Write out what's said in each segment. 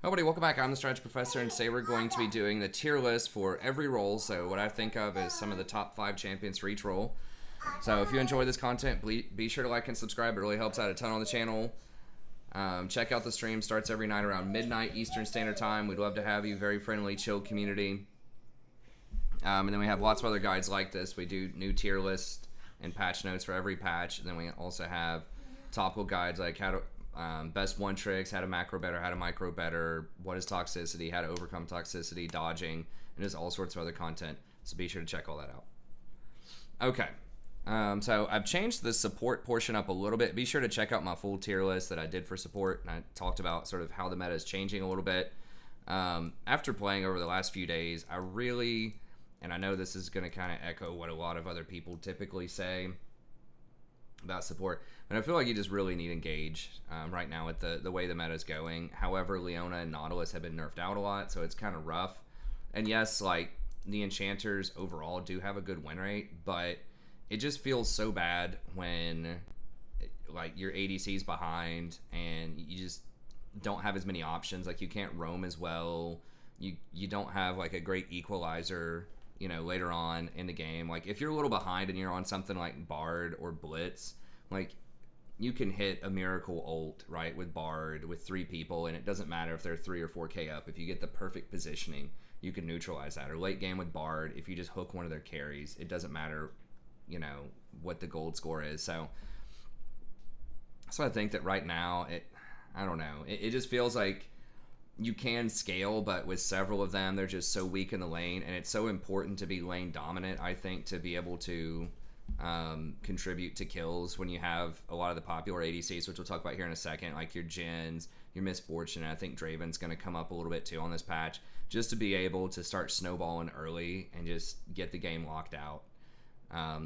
Hello, everybody, welcome back. I'm the Strategy Professor, and today we're going to be doing the tier list for every role. So, what I think of is some of the top 5 champions for each role. So, if you enjoy this content, be sure to like and subscribe. It really helps out a ton on the channel. Check out the stream. Starts every night around midnight Eastern Standard Time. We'd love to have you. Very friendly, chill community. And then we have lots of other guides like this. We do new tier lists and patch notes for every patch. And then we also have topical guides like how to best one tricks, how to macro better, how to micro better, what is toxicity, how to overcome toxicity, dodging, and just all sorts of other content. So be sure to check all that out. Okay. So I've changed the support portion up a little bit. Be sure to check out my full tier list that I did for support, and I talked about sort of how the meta is changing a little bit. After playing over the last few days, I really, and I know this is going to kind of echo what a lot of other people typically say about support, but I feel like you just really need engage right now with the way the meta is going. However, Leona and Nautilus have been nerfed out a lot, so it's kind of rough. And yes, like the enchanters overall do have a good win rate, but it just feels so bad when like your ADC's behind and you just don't have as many options. Like you can't roam as well. You don't have like a great equalizer, you know, later on in the game. Like if you're a little behind and you're on something like Bard or Blitz, like you can hit a miracle ult, right, with Bard with 3 people, and it doesn't matter if they're 3 or 4k up. If you get the perfect positioning, you can neutralize that. Or late game with Bard, if you just hook one of their carries, it doesn't matter, you know, what the gold score is. So I think that right now, I don't know, it just feels like you can scale, but with several of them, they're just so weak in the lane, and it's so important to be lane dominant, I think, to be able to contribute to kills when you have a lot of the popular ADCs, which we'll talk about here in a second, like your Jins, your Misfortune, and I think Draven's going to come up a little bit too on this patch, just to be able to start snowballing early and just get the game locked out.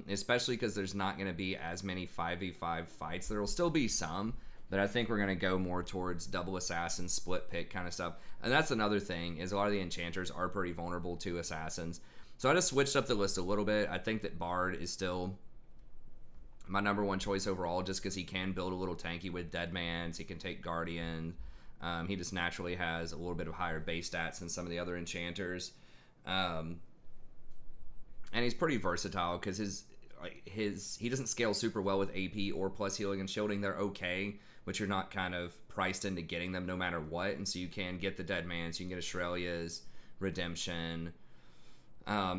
Especially because there's not going to be as many 5v5 fights. There will still be some, but I think we're going to go more towards double assassin, split pick kind of stuff. And that's another thing, is a lot of the enchanters are pretty vulnerable to assassins. So I just switched up the list a little bit. I think that Bard is still my number one choice overall, just because he can build a little tanky with Deadmans. He can take Guardian. He just naturally has a little bit of higher base stats than some of the other enchanters. And he's pretty versatile because he doesn't scale super well with AP or plus healing and shielding. They're okay, but you're not kind of priced into getting them no matter what. And so you can get the Deadmans, you can get Australia's, Redemption.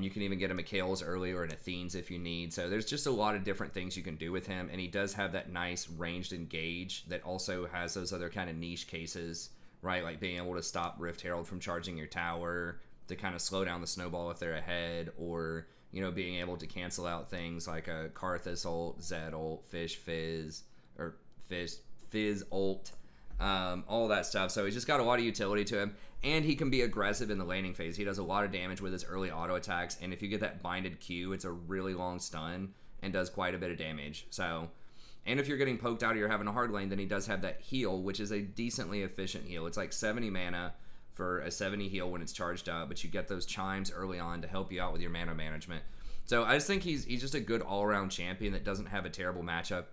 You can even get a Mikhail's early or an Athene's if you need. So there's just a lot of different things you can do with him. And he does have that nice ranged engage that also has those other kind of niche cases, right? Like being able to stop Rift Herald from charging your tower to kind of slow down the snowball if they're ahead, or, you know, being able to cancel out things like a Karthus ult, Zed ult, Fizz ult, all that stuff. So he's just got a lot of utility to him, and he can be aggressive in the laning phase. He does a lot of damage with his early auto attacks, and if you get that binded Q, it's a really long stun and does quite a bit of damage. So, and if you're getting poked out or you're having a hard lane, then he does have that heal, which is a decently efficient heal. It's like 70 mana for a 70 heal when it's charged up, but you get those chimes early on to help you out with your mana management. So I just think he's just a good all-around champion that doesn't have a terrible matchup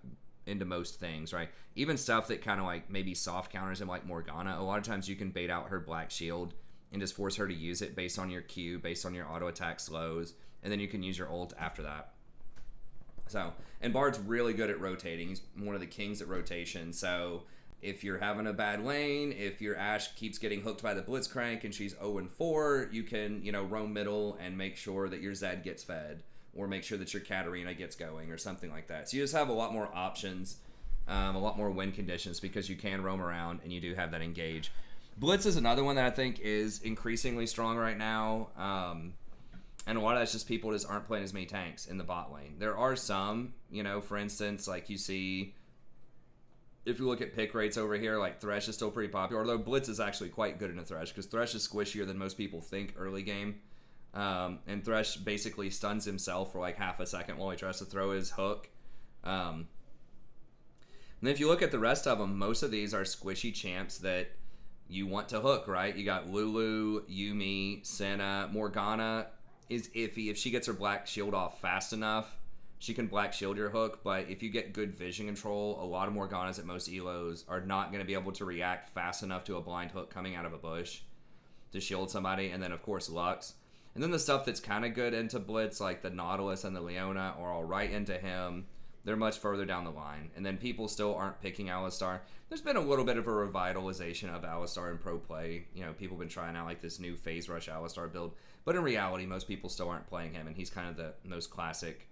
into most things, right? Even stuff that kind of like maybe soft counters him, like Morgana. A lot of times you can bait out her black shield and just force her to use it based on your Q, based on your auto attack slows, and then you can use your ult after that. So, and Bard's really good at rotating. He's one of the kings at rotation. So if you're having a bad lane, if your Ashe keeps getting hooked by the Blitzcrank and she's 0-4, you can, you know, roam middle and make sure that your Zed gets fed, or make sure that your Katarina gets going, or something like that. So you just have a lot more options, a lot more win conditions, because you can roam around and you do have that engage. Blitz is another one that I think is increasingly strong right now. And a lot of that's just people just aren't playing as many tanks in the bot lane. There are some, you know, for instance, like you see, if you look at pick rates over here, like Thresh is still pretty popular, although Blitz is actually quite good in a Thresh, because Thresh is squishier than most people think early game. And Thresh basically stuns himself for like half a second while he tries to throw his hook. And if you look at the rest of them, most of these are squishy champs that you want to hook, right? You got Lulu, Yuumi, Senna. Morgana is iffy. If she gets her black shield off fast enough, She can black shield your hook, but if you get good vision control, a lot of Morganas at most elos are not going to be able to react fast enough to a blind hook coming out of a bush to shield somebody. And then, of course, Lux. And then the stuff that's kind of good into Blitz, like the Nautilus and the Leona, are all right into him. They're much further down the line. And then people still aren't picking Alistar. There's been a little bit of a revitalization of Alistar in pro play. You know, people have been trying out like this new Phase Rush Alistar build. But in reality, most people still aren't playing him. And he's kind of the most classic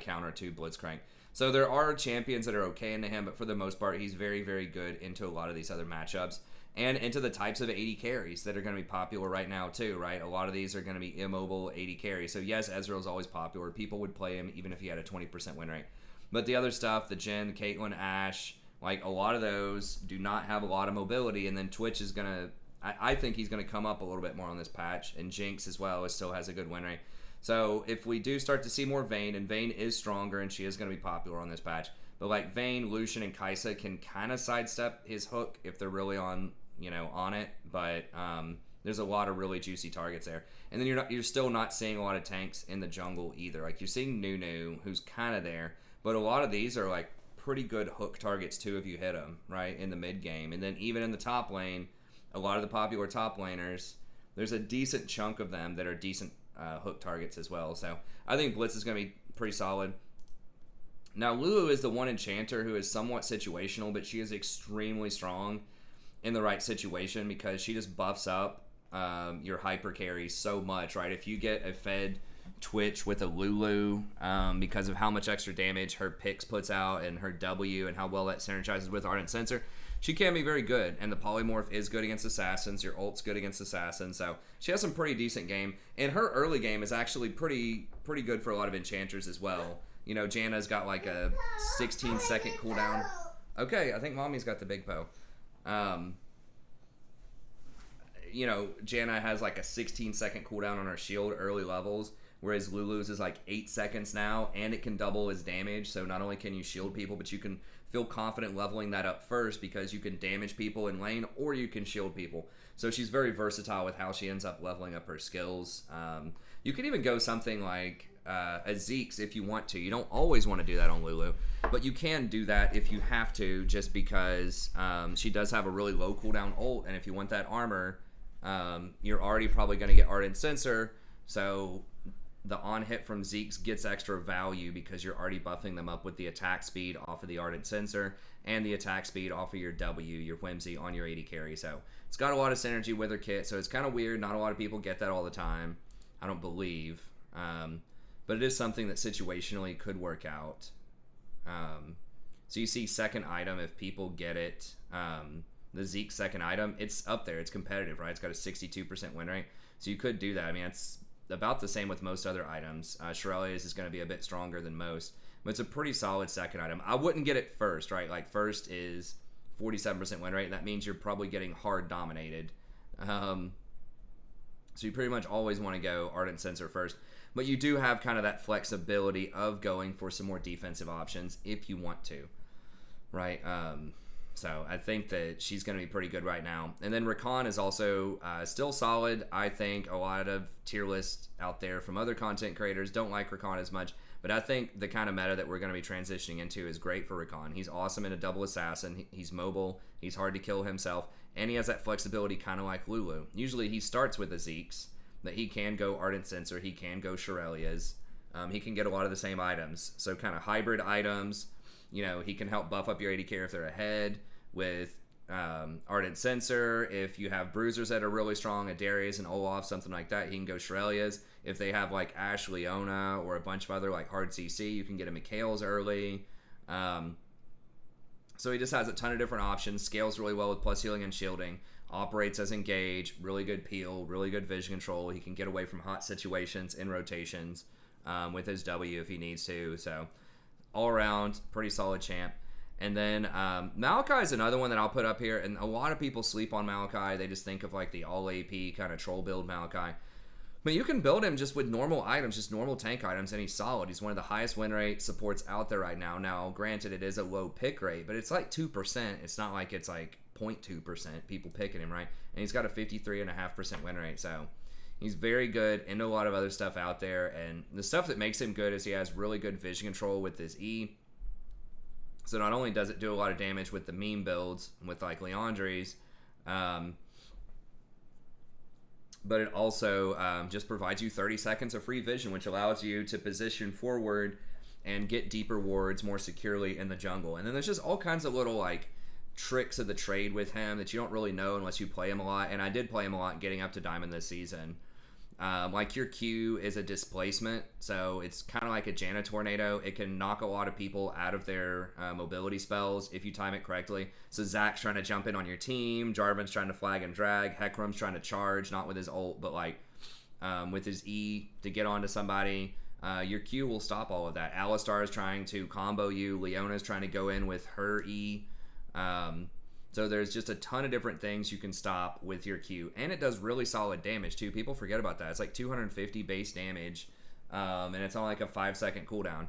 counter to Blitzcrank. So there are champions that are okay into him, but for the most part, he's very, very good into a lot of these other matchups. And into the types of 80 carries that are going to be popular right now too, right? A lot of these are going to be immobile 80 carries. So yes, Ezreal's always popular. People would play him even if he had a 20% win rate. But the other stuff, the Jhin, the Caitlyn, Ashe, like a lot of those do not have a lot of mobility. And then Twitch is going to, I think he's going to come up a little bit more on this patch. And Jinx as well still has a good win rate. So if we do start to see more Vayne, and Vayne is stronger and she is going to be popular on this patch. But like Vayne, Lucian, and Kai'Sa can kind of sidestep his hook if they're really on it, but there's a lot of really juicy targets there. And then you're still not seeing a lot of tanks in the jungle either. Like you're seeing Nunu, who's kind of there, but a lot of these are like pretty good hook targets too if you hit them right in the mid game. And then even in the top lane, a lot of the popular top laners, there's a decent chunk of them that are decent hook targets as well. So I think Blitz is going to be pretty solid. Now Lulu is the one enchanter who is somewhat situational, but she is extremely strong in the right situation because she just buffs up your hyper carry so much, right? If you get a fed Twitch with a Lulu because of how much extra damage her Pix puts out and her W and how well that synergizes with Ardent Sensor, she can be very good. And the Polymorph is good against Assassins. Your ult's good against Assassins. So she has some pretty decent game. And her early game is actually pretty good for a lot of enchanters as well. You know, Janna's got like a 16-second cooldown. Okay, I think Mommy's got the big Poe. You know, Janna has like a 16-second cooldown on her shield early levels, whereas Lulu's is like 8 seconds now, and it can double his damage. So not only can you shield people, but you can feel confident leveling that up first because you can damage people in lane or you can shield people. So she's very versatile with how she ends up leveling up her skills. You can even go something like a Zeke's if you want to. You don't always want to do that on Lulu, but you can do that if you have to, just because she does have a really low cooldown ult, and if you want that armor, you're already probably going to get Ardent Sensor, so the on hit from Zeke's gets extra value because you're already buffing them up with the attack speed off of the Ardent Sensor and the attack speed off of your W, your Whimsy, on your 80 carry. So it's got a lot of synergy with her kit, so it's kind of weird. Not a lot of people get that all the time, I don't believe. But it is something that situationally could work out. So you see second item, if people get it, the Zeke second item, it's up there. It's competitive, right? It's got a 62% win rate. So you could do that. I mean, it's about the same with most other items. Shirelia's is going to be a bit stronger than most, but it's a pretty solid second item. I wouldn't get it first, right? Like first is 47% win rate, and that means you're probably getting hard dominated. So you pretty much always want to go Ardent Sensor first. But you do have kind of that flexibility of going for some more defensive options if you want to, right? So I think that she's going to be pretty good right now. And then Rakan is also still solid. I think a lot of tier lists out there from other content creators don't like Rakan as much, but I think the kind of meta that we're going to be transitioning into is great for Rakan. He's awesome in a double assassin. He's mobile. He's hard to kill himself. And he has that flexibility kind of like Lulu. Usually he starts with the Zeke's, that he can go Ardent Sensor, he can go Shirelia's. He can get a lot of the same items. So kind of hybrid items. You know, he can help buff up your 80 carry if they're ahead with Ardent Sensor. If you have bruisers that are really strong, a Darius and Olaf, something like that, he can go Shirelia's. If they have like Ashe, Leona, or a bunch of other like hard CC, you can get a Mikhail's early. So he just has a ton of different options, scales really well with plus healing and shielding, operates as engage, really good peel, really good vision control. He can get away from hot situations in rotations with his W if he needs to. So all around, pretty solid champ. And then Maokai is another one that I'll put up here, and a lot of people sleep on Maokai. They just think of like the all AP kind of troll build Maokai. But you can build him just with normal items, just normal tank items, and he's solid. He's one of the highest win rate supports out there right now. Now, granted, it is a low pick rate, but it's like 2%. It's not like it's like 0.2% people picking him, right? And he's got a 53.5% win rate, so He's very good into a lot of other stuff out there, and the stuff that makes him good is he has really good vision control with his E. So not only does it do a lot of damage with the meme builds, with like Leandre's, but it also just provides you 30 seconds of free vision, which allows you to position forward and get deeper wards more securely in the jungle. And then there's just all kinds of little like tricks of the trade with him that you don't really know unless you play him a lot. And I did play him a lot getting up to Diamond this season. Like your Q is a displacement, so it's kind of like a Janna Tornado. It can knock a lot of people out of their mobility spells if you time it correctly. So Zach's trying to jump in on your team, Jarvan's trying to flag and drag, Hecarim's trying to charge, not with his ult, but like with his E to get onto somebody. Your Q will stop all of that. Alistar is trying to combo you, Leona's trying to go in with her E. So there's just a ton of different things you can stop with your Q. And it does really solid damage, too. People forget about that. It's like 250 base damage, and it's on like a 5-second cooldown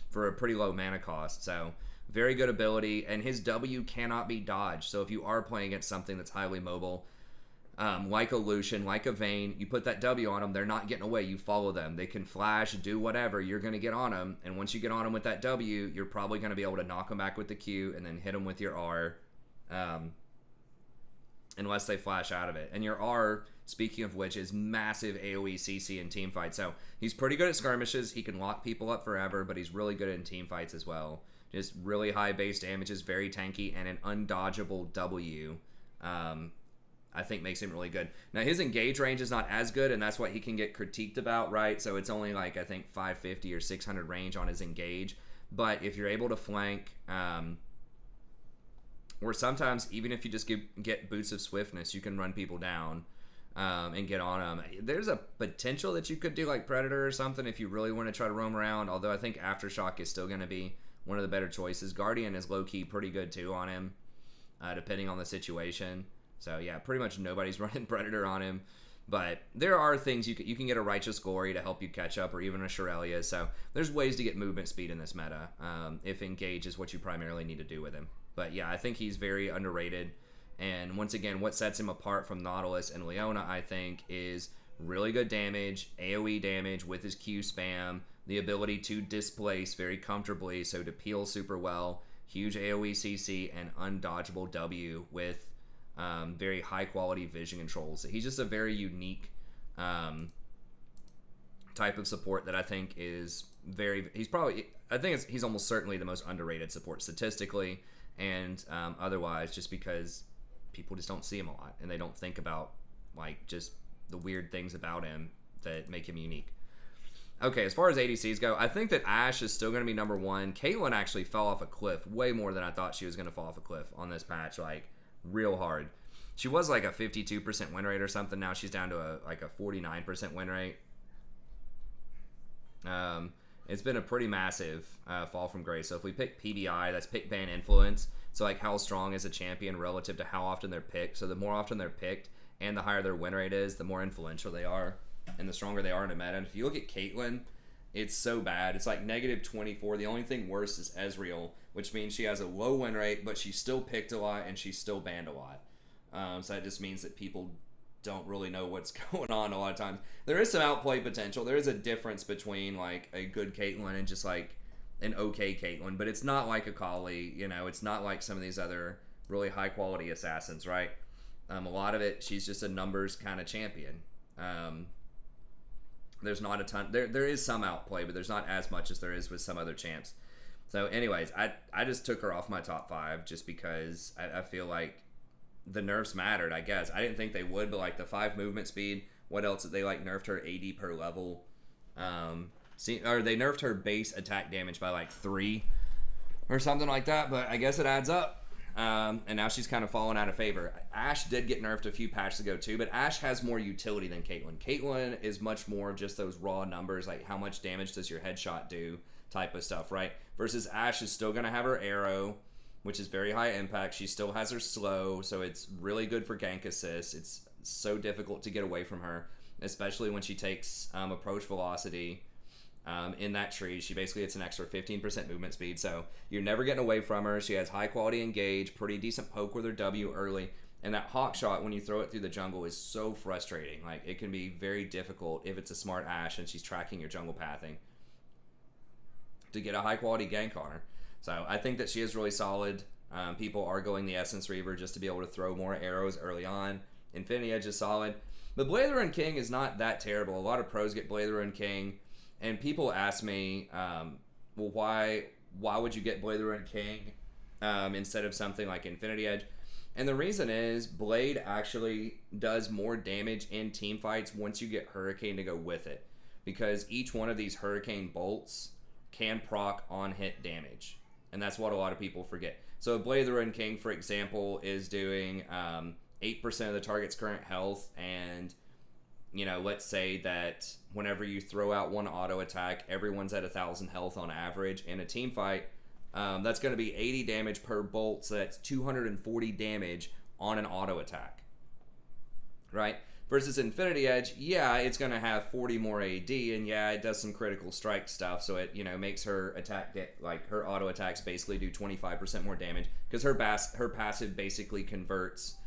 for a pretty low mana cost. So very good ability, and his W cannot be dodged. So if you are playing against something that's highly mobile, like a Lucian, like a Vayne, you put that W on them, they're not getting away. You follow them. They can flash, do whatever. You're going to get on them, and once you get on them with that W, you're probably going to be able to knock them back with the Q and then hit them with your R. Unless they flash out of it. And your R, speaking of which, is massive AoE CC in team fights. So he's pretty good at skirmishes. He can lock people up forever, but he's really good in team fights as well. Just really high base damage, is very tanky, and an undodgeable W, I think makes him really good. Now, his engage range is not as good, and that's what he can get critiqued about, right? So it's only like, I think, 550 or 600 range on his engage. But if you're able to flank... or sometimes, even if you just get boots of swiftness, you can run people down and get on them. There's a potential that you could do like Predator or something if you really want to try to roam around, although I think Aftershock is still going to be one of the better choices. Guardian is low-key pretty good too on him, depending on the situation. So yeah, pretty much nobody's running Predator on him. But there are things you can get a Righteous Glory to help you catch up, or even a Shirellia. So there's ways to get movement speed in this meta if Engage is what you primarily need to do with him. But yeah, I think he's very underrated. And once again, what sets him apart from Nautilus and Leona, I think, is really good damage, AoE damage with his Q spam, the ability to displace very comfortably, so to peel super well, huge AoE CC, and undodgeable W with very high quality vision controls. He's just a very unique type of support that I think is he's almost certainly the most underrated support statistically and otherwise, just because people just don't see him a lot and they don't think about like just the weird things about him that make him unique. Okay, as far as ADCs go, I think that Ashe is still going to be number one. Caitlyn actually fell off a cliff way more than I thought she was going to fall off a cliff on this patch, like real hard. She was like a 52% win rate or something. Now she's down to a 49% win rate. It's been a pretty massive fall from grace. So if we pick PBI, that's pick ban influence. So like how strong is a champion relative to how often they're picked. So the more often they're picked and the higher their win rate is, the more influential they are and the stronger they are in a meta. And if you look at Caitlyn, it's so bad. It's like negative 24. The only thing worse is Ezreal, which means she has a low win rate, but she's still picked a lot and she's still banned a lot. So that just means that people don't really know what's going on a lot of times. There is some outplay potential. There is a difference between like a good Caitlyn and just like an okay Caitlyn, but it's not like a Kali, it's not like some of these other really high quality assassins, right? A lot of it, she's just a numbers kind of champion. There's not a ton, there is some outplay, but there's not as much as there is with some other champs. So anyways, I just took her off my top 5 just because I feel like the nerfs mattered, I guess. I didn't think they would, but like the 5 movement speed, what else? They like nerfed her AD per level. Or they nerfed her base attack damage by like 3 or something like that, but I guess it adds up. And now she's kind of fallen out of favor. Ashe did get nerfed a few patches ago too, but Ashe has more utility than Caitlyn. Caitlyn is much more of just those raw numbers, like how much damage does your headshot do type of stuff, right? Versus Ashe is still going to have her arrow, which is very high impact. She still has her slow, so it's really good for gank assists. It's so difficult to get away from her, especially when she takes approach velocity. in that tree. She basically gets an extra 15% movement speed, so you're never getting away from her. She has high quality engage, pretty decent poke with her W early, and that hawk shot when you throw it through the jungle is so frustrating. Like, it can be very difficult if it's a smart Ashe and she's tracking your jungle pathing to get a high quality gank on her. So I think that she is really solid. People are going the Essence Reaver just to be able to throw more arrows early on. Infinity Edge is solid. But Blade of the Ruined King is not that terrible. A lot of pros get Blade of the Ruined King. And people ask me, well, why would you get Blade of the Ruined King instead of something like Infinity Edge? And the reason is Blade actually does more damage in team fights once you get Hurricane to go with it. Because each one of these Hurricane bolts can proc on hit damage. And that's what a lot of people forget. So Blade of the Ruined King, for example, is doing 8% of the target's current health, and let's say that whenever you throw out one auto attack, everyone's at 1,000 health on average in a team fight. That's going to be 80 damage per bolt, so that's 240 damage on an auto attack, right? Versus Infinity Edge, yeah, it's going to have 40 more AD, and yeah, it does some critical strike stuff, so it makes her attack her auto attacks basically do 25% more damage, because her passive basically converts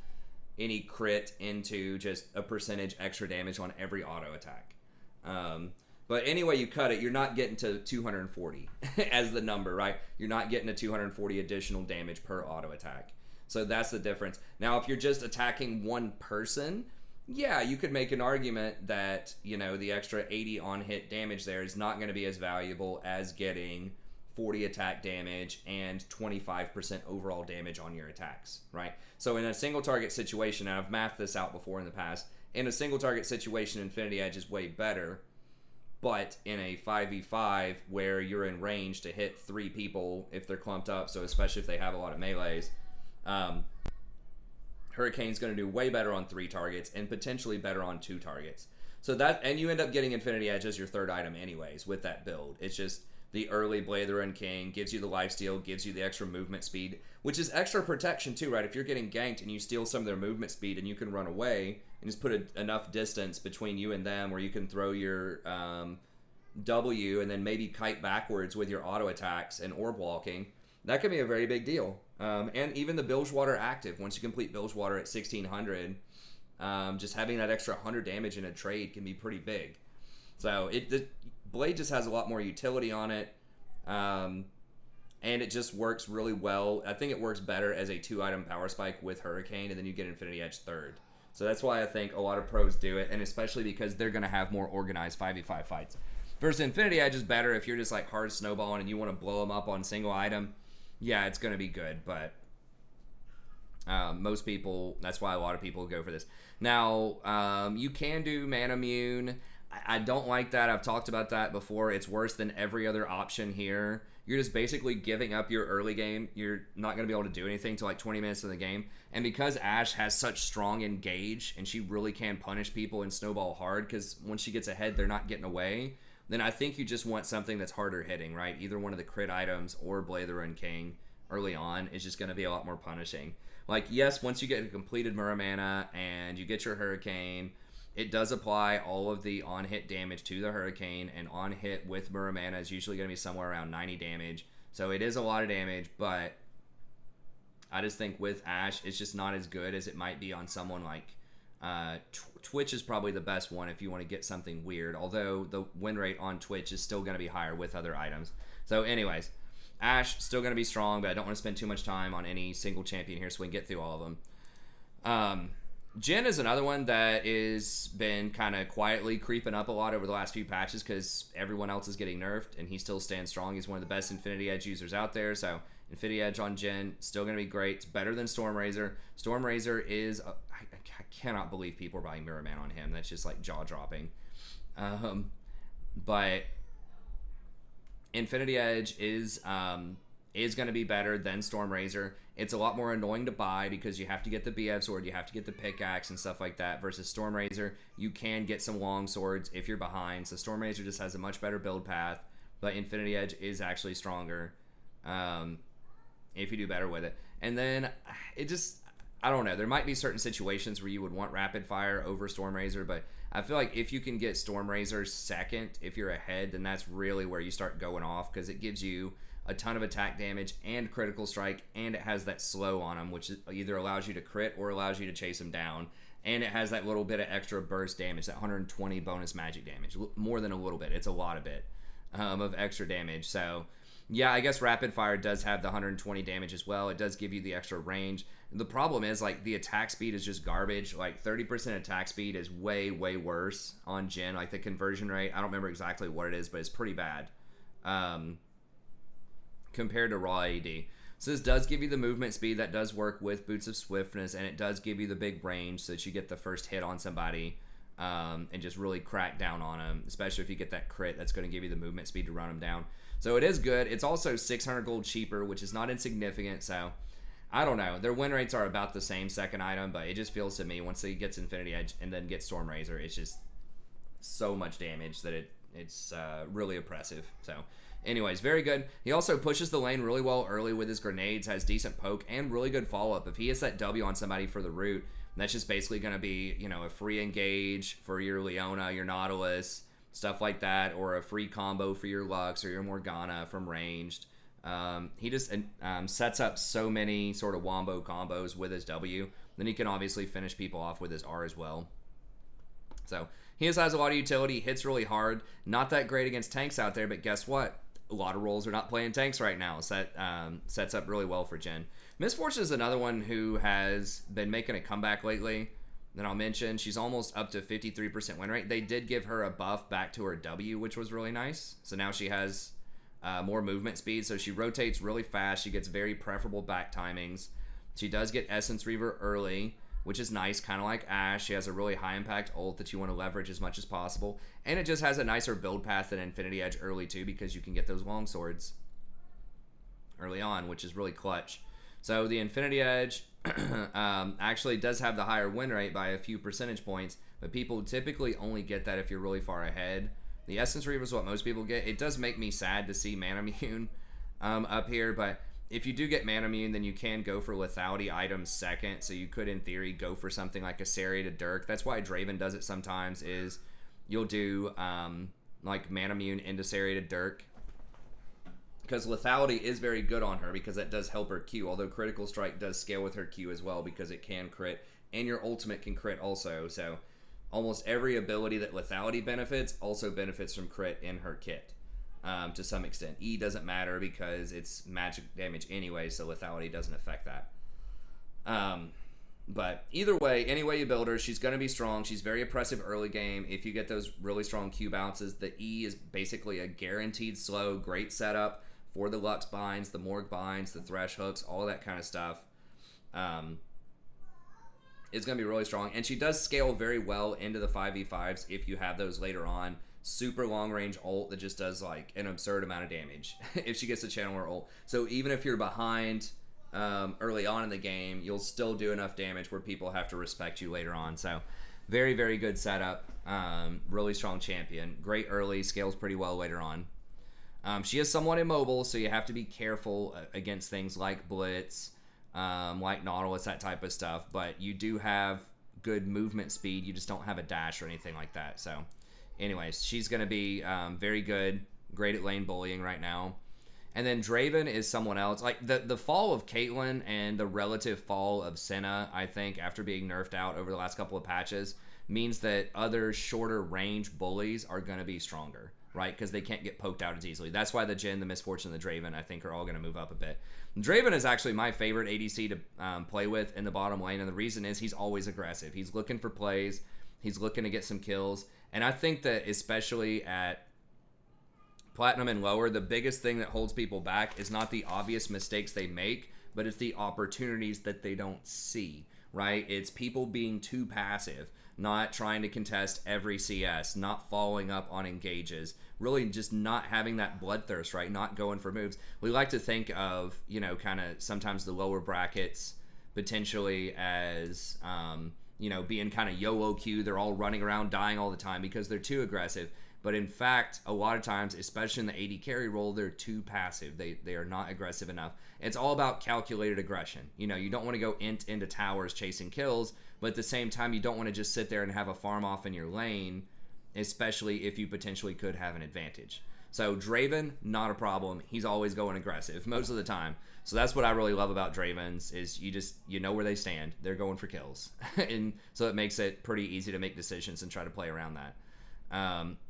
any crit into just a percentage extra damage on every auto attack. But anyway you cut it, you're not getting to 240 as the number, right? You're not getting to 240 additional damage per auto attack. So that's the difference. Now, if you're just attacking one person, yeah, you could make an argument that, the extra 80 on hit damage there is not going to be as valuable as getting 40 attack damage and 25% overall damage on your attacks, right? So in a single target situation, and I've mathed this out before in the past, in a single target situation, Infinity Edge is way better, but in a 5v5 where you're in range to hit 3 people if they're clumped up, so especially if they have a lot of melees, Hurricane's going to do way better on 3 targets and potentially better on 2 targets. So and you end up getting Infinity Edge as your third item anyways with that build. It's just the early Blade of the Ruined King gives you the lifesteal, gives you the extra movement speed, which is extra protection too, right? If you're getting ganked and you steal some of their movement speed and you can run away and just put enough distance between you and them where you can throw your W and then maybe kite backwards with your auto attacks and orb walking, that can be a very big deal. And even the Bilgewater active, once you complete Bilgewater at 1600, just having that extra 100 damage in a trade can be pretty big. So the Blade just has a lot more utility on it, and it just works really well. I think it works better as a 2-item power spike with Hurricane, and then you get Infinity Edge third. So that's why I think a lot of pros do it, and especially because they're going to have more organized 5v5 fights. Versus Infinity Edge is better if you're just like hard snowballing and you want to blow them up on single item. Yeah, it's going to be good, but most people, that's why a lot of people go for this. Now, you can do Mana Immune. I don't like that. I've talked about that before. It's worse than every other option here. You're just basically giving up your early game. You're not going to be able to do anything till like 20 minutes of the game. And because Ashe has such strong engage, and she really can punish people and snowball hard, because once she gets ahead, they're not getting away, then I think you just want something that's harder hitting, right? Either one of the crit items or Blade of the Ruined King early on is just going to be a lot more punishing. Like, yes, once you get a completed Muramana and you get your Hurricane, it does apply all of the on-hit damage to the Hurricane, and on-hit with Muramana is usually going to be somewhere around 90 damage. So it is a lot of damage, but I just think with Ashe, it's just not as good as it might be on someone like Twitch is probably the best one if you want to get something weird, although the win rate on Twitch is still going to be higher with other items. So anyways, Ashe still going to be strong, but I don't want to spend too much time on any single champion here so we can get through all of them. Jhin is another one that has been kind of quietly creeping up a lot over the last few patches because everyone else is getting nerfed, and he still stands strong. He's one of the best Infinity Edge users out there, so Infinity Edge on Jhin, still going to be great. It's better than Stormrazor. Stormrazor is... I cannot believe people are buying Mirror Man on him. That's just like jaw-dropping. But Infinity Edge is going to be better than Stormrazor. It's a lot more annoying to buy because you have to get the BF sword, you have to get the pickaxe and stuff like that. Versus Stormrazor, you can get some long swords if you're behind. So Stormrazor just has a much better build path, but Infinity Edge is actually stronger if you do better with it. And then I don't know. There might be certain situations where you would want Rapid Fire over Storm Razor, but I feel like if you can get Storm Razor second, if you're ahead, then that's really where you start going off, because it gives you a ton of attack damage and critical strike, and it has that slow on them, which either allows you to crit or allows you to chase them down. And it has that little bit of extra burst damage, that 120 bonus magic damage. More than a little bit. It's a lot of it of extra damage. So, yeah, I guess Rapid Fire does have the 120 damage as well. It does give you the extra range. The problem is, like, the attack speed is just garbage. Like, 30% attack speed is way, way worse on Jhin. Like, the conversion rate, I don't remember exactly what it is, but it's pretty bad compared to raw AD. So this does give you the movement speed that does work with Boots of Swiftness, and it does give you the big range so that you get the first hit on somebody and just really crack down on them, especially if you get that crit. That's going to give you the movement speed to run them down. So it is good. It's also 600 gold cheaper, which is not insignificant. So I don't know. Their win rates are about the same second item, but it just feels to me once it gets Infinity Edge and then gets Storm Razor, it's just so much damage that it's really oppressive. So anyways, very good. He also pushes the lane really well early with his grenades, has decent poke, and really good follow-up. If he hits that W on somebody for the root, that's just basically going to be, you know, a free engage for your Leona, your Nautilus, stuff like that, or a free combo for your Lux or your Morgana from ranged. He just sets up so many sort of wombo combos with his W. Then he can obviously finish people off with his R as well. So he just has a lot of utility, hits really hard. Not that great against tanks out there, but guess what? A lot of roles are not playing tanks right now, so that sets up really well for Jhin. Misfortune is another one who has been making a comeback lately that I'll mention. She's almost up to 53% win rate. They did give her a buff back to her W, which was really nice. So now she has more movement speed, so she rotates really fast. She gets very preferable back timings. She does get Essence Reaver early, which is nice, kind of like Ashe. She has a really high impact ult that you want to leverage as much as possible. And it just has a nicer build path than Infinity Edge early too, because you can get those long swords early on, which is really clutch. So the Infinity Edge actually does have the higher win rate by a few percentage points, but people typically only get that if you're really far ahead. The Essence Reaver is what most people get. It does make me sad to see Manamune up here, but if you do get Manamune, then you can go for lethality items second, so you could, in theory, go for something like a Serrated Dirk. That's why Draven does it sometimes, is you'll do like Manamune into Serrated Dirk, because lethality is very good on her because that does help her Q, although Critical Strike does scale with her Q as well because it can crit, and your ultimate can crit also, so almost every ability that lethality benefits also benefits from crit in her kit. To some extent. E doesn't matter because it's magic damage anyway, so lethality doesn't affect that. But either way, any way you build her, she's going to be strong. She's very oppressive early game. If you get those really strong Q bounces, the E is basically a guaranteed slow, great setup for the Lux binds, the Morg binds, the Thresh hooks, all that kind of stuff. It's going to be really strong. And she does scale very well into the 5v5s if you have those later on. Super long range ult that just does like an absurd amount of damage if she gets to channel her ult. So even if you're behind early on in the game, you'll still do enough damage where people have to respect you later on. So very, very good setup. Really strong champion. Great early, scales pretty well later on. She is somewhat immobile, so you have to be careful against things like Blitz, like Nautilus, that type of stuff. But you do have good movement speed. You just don't have a dash or anything like that. So anyways, she's going to be very good, great at lane bullying right now. And then Draven is someone else. Like the fall of Caitlyn and the relative fall of Senna, I think, after being nerfed out over the last couple of patches, means that other shorter range bullies are going to be stronger, right? Because they can't get poked out as easily. That's why the Jhin, the Misfortune, and the Draven, I think, are all going to move up a bit. Draven is actually my favorite ADC to play with in the bottom lane, and the reason is he's always aggressive. He's looking for plays. He's looking to get some kills. And I think that especially at Platinum and lower, the biggest thing that holds people back is not the obvious mistakes they make, but it's the opportunities that they don't see, right? It's people being too passive, not trying to contest every CS, not following up on engages, really just not having that bloodthirst, right? Not going for moves. We like to think of, you know, kind of sometimes the lower brackets potentially as you know, being kind of YOLO Q. They're all running around dying all the time because they're too aggressive. But in fact, a lot of times, especially in the AD carry role, they're too passive. They are not aggressive enough. It's all about calculated aggression. You know, you don't want to go into towers chasing kills, but at the same time, you don't want to just sit there and have a farm off in your lane, especially if you potentially could have an advantage. So Draven, not a problem. He's always going aggressive most of the time. So that's what I really love about Dravens is you know where they stand. They're going for kills. And so it makes it pretty easy to make decisions and try to play around that.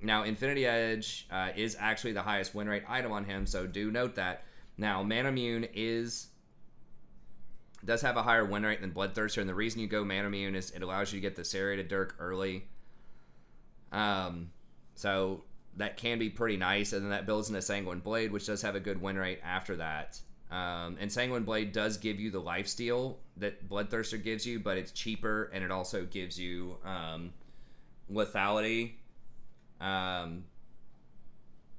Now, Infinity Edge is actually the highest win rate item on him, so do note that. Now, Manamune does have a higher win rate than Bloodthirster, and the reason you go Manamune is it allows you to get the Serrated Dirk early. So that can be pretty nice, and then that builds into Sanguine Blade, which does have a good win rate after that. And Sanguine Blade does give you the lifesteal that Bloodthirster gives you, but it's cheaper, and it also gives you lethality.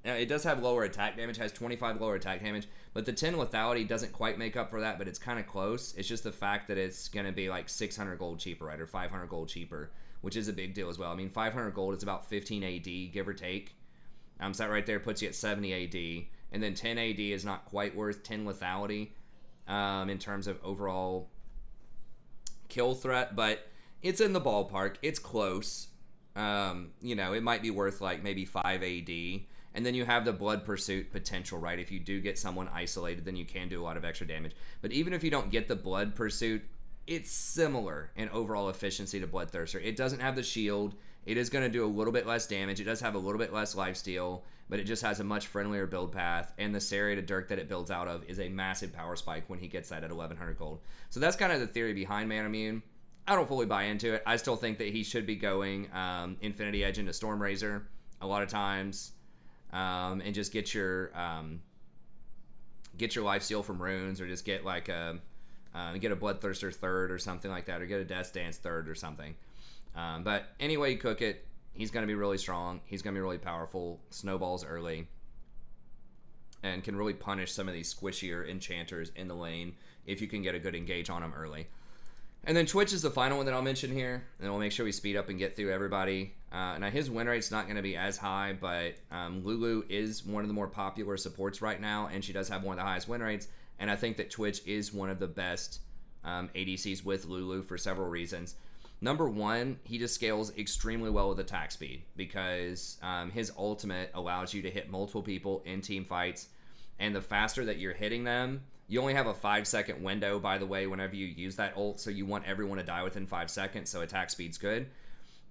It does have lower attack damage, has 25 lower attack damage, but the 10 lethality doesn't quite make up for that, but it's kind of close. It's just the fact that it's going to be like 600 gold cheaper, right, or 500 gold cheaper, which is a big deal as well. I mean, 500 gold is about 15 AD, give or take. So that right there puts you at 70 AD, and then 10 AD is not quite worth 10 lethality in terms of overall kill threat, but it's in the ballpark. It's close. You know, it might be worth like maybe 5 AD, and then you have the Blood Pursuit potential, right? If you do get someone isolated, then you can do a lot of extra damage. But even if you don't get the Blood Pursuit, it's similar in overall efficiency to Bloodthirster. It doesn't have the shield. It is going to do a little bit less damage. It does have a little bit less lifesteal, but it just has a much friendlier build path, and the Serrated Dirk that it builds out of is a massive power spike when he gets that at 1100 gold. So that's kind of the theory behind Manamune. I don't fully buy into it. I still think that he should be going Infinity Edge into Stormrazor a lot of times, and just get your lifesteal from runes, or just get like get a Bloodthirster third or something like that, or get a Death Dance third or something. But any way you cook it, he's going to be really strong. He's going to be really powerful. Snowballs early, and can really punish some of these squishier enchanters in the lane if you can get a good engage on them early. And then Twitch is the final one that I'll mention here, and we'll make sure we speed up and get through everybody. Now, his win rate's not going to be as high, but Lulu is one of the more popular supports right now, and she does have one of the highest win rates, and I think that Twitch is one of the best ADCs with Lulu for several reasons. Number one, he just scales extremely well with attack speed, because his ultimate allows you to hit multiple people in team fights, and the faster that you're hitting them, you only have a 5-second window, by the way, whenever you use that ult, so you want everyone to die within 5 seconds, so attack speed's good.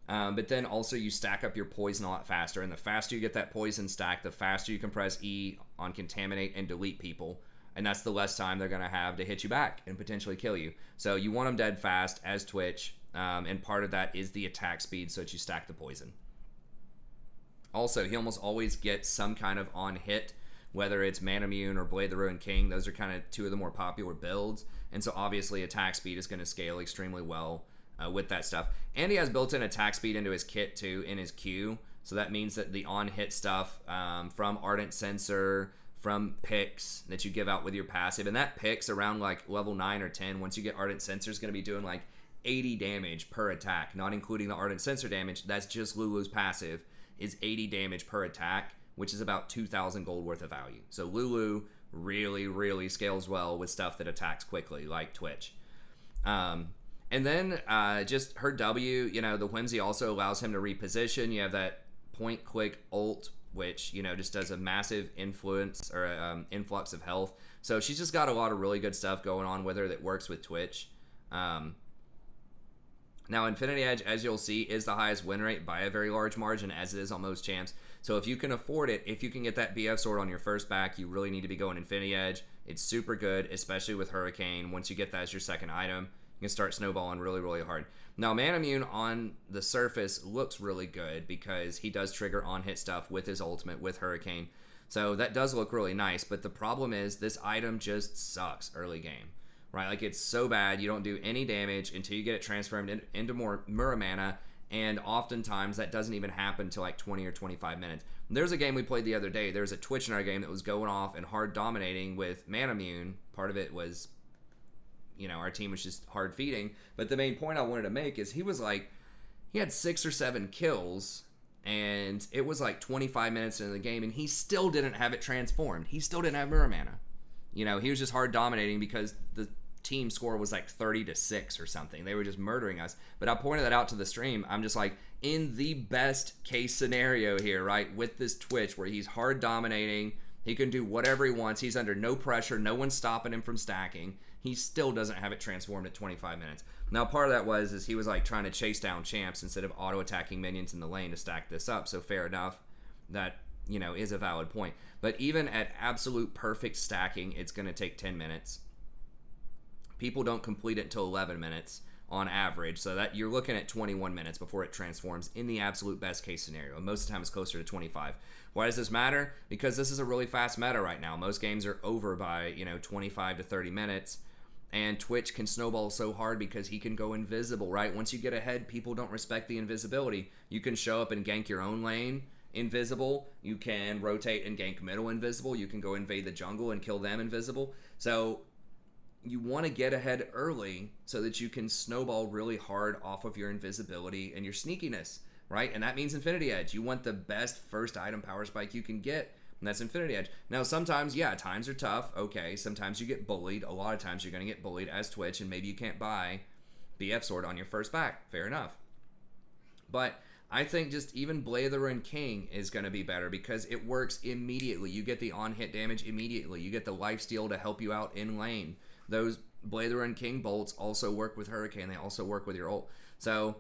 But then also you stack up your poison a lot faster, and the faster you get that poison stack, the faster you can press E on Contaminate and delete people, and that's the less time they're going to have to hit you back and potentially kill you. So you want them dead fast as Twitch, and part of that is the attack speed, so that you stack the poison. Also, he almost always gets some kind of on-hit, whether it's Manamune or Blade the Ruined King. Those are kind of two of the more popular builds, and so obviously attack speed is going to scale extremely well with that stuff. And he has built-in attack speed into his kit too, in his Q, so that means that the on-hit stuff from Ardent Sensor, from picks that you give out with your passive, and that picks around like level 9 or 10. Once you get Ardent Sensor, is going to be doing like 80 damage per attack, not including the Ardent Sensor damage. That's just Lulu's passive, is 80 damage per attack, which is about 2,000 gold worth of value. So Lulu really, really scales well with stuff that attacks quickly, like Twitch. And then just her W, you know, the Whimsy also allows him to reposition. You have that point-click ult, which, you know, just does a massive influence or influx of health. So she's just got a lot of really good stuff going on with her that works with Twitch. Now, Infinity Edge, as you'll see, is the highest win rate by a very large margin, as it is on most champs. So if you can afford it, if you can get that BF sword on your first back, you really need to be going Infinity Edge. It's super good, especially with Hurricane. Once you get that as your second item, you can start snowballing really, really hard. Now, Manamune on the surface looks really good because he does trigger on-hit stuff with his ultimate, with Hurricane. So that does look really nice, but the problem is this item just sucks early game, right? Like, it's so bad, you don't do any damage until you get it transformed into more Muramana, and oftentimes that doesn't even happen until like 20 or 25 minutes. There's a game we played the other day. There was a Twitch in our game that was going off and hard dominating with Manamune. Part of it was, you know, our team was just hard feeding. But the main point I wanted to make is he was like, he had 6 or 7 kills and it was like 25 minutes into the game, and he still didn't have it transformed. He still didn't have mirror mana. You know, he was just hard dominating because the team score was like 30-6 or something. They were just murdering us. But I pointed that out to the stream. I'm just like, in the best case scenario here, right, with this Twitch where he's hard dominating, he can do whatever he wants, he's under no pressure, no one's stopping him from stacking, he still doesn't have it transformed at 25 minutes. Now, part of that is he was like trying to chase down champs instead of auto-attacking minions in the lane to stack this up, so fair enough. That, you know, is a valid point. But even at absolute perfect stacking, it's going to take 10 minutes. People don't complete it until 11 minutes on average, so that you're looking at 21 minutes before it transforms in the absolute best case scenario. Most of the time it's closer to 25. Why does this matter? Because this is a really fast meta right now. Most games are over by, you know, 25 to 30 minutes, and Twitch can snowball so hard because he can go invisible, right? Once you get ahead, people don't respect the invisibility. You can show up and gank your own lane invisible, you can rotate and gank middle invisible, you can go invade the jungle and kill them invisible. So you want to get ahead early so that you can snowball really hard off of your invisibility and your sneakiness, right? And that means Infinity Edge. You want the best first item power spike you can get, and that's Infinity Edge. Now, sometimes, yeah, times are tough. Okay, sometimes you get bullied. A lot of times you're going to get bullied as Twitch, and maybe you can't buy BF Sword on your first back. Fair enough. But I think just even Blather and King is going to be better because it works immediately. You get the on-hit damage immediately. You get the lifesteal to help you out in lane. Those Blather and King bolts also work with Hurricane. They also work with your ult. So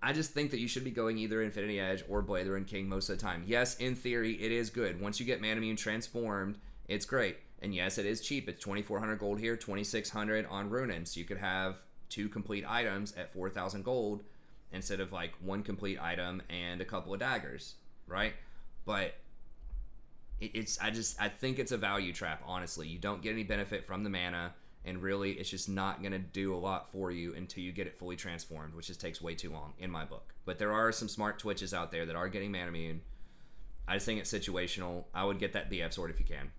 I just think that you should be going either Infinity Edge or Blather and King most of the time. Yes, in theory, it is good. Once you get Manamune transformed, it's great. And yes, it is cheap. It's 2,400 gold here, 2,600 on Runin. So you could have 2 complete items at 4,000 gold instead of like 1 complete item and a couple of daggers, right? But I think it's a value trap, honestly. You don't get any benefit from the mana, and really it's just not going to do a lot for you until you get it fully transformed, which just takes way too long in my book. But there are some smart Twitches out there that are getting Manamune. I just think it's situational. I would get that BF sword if you can.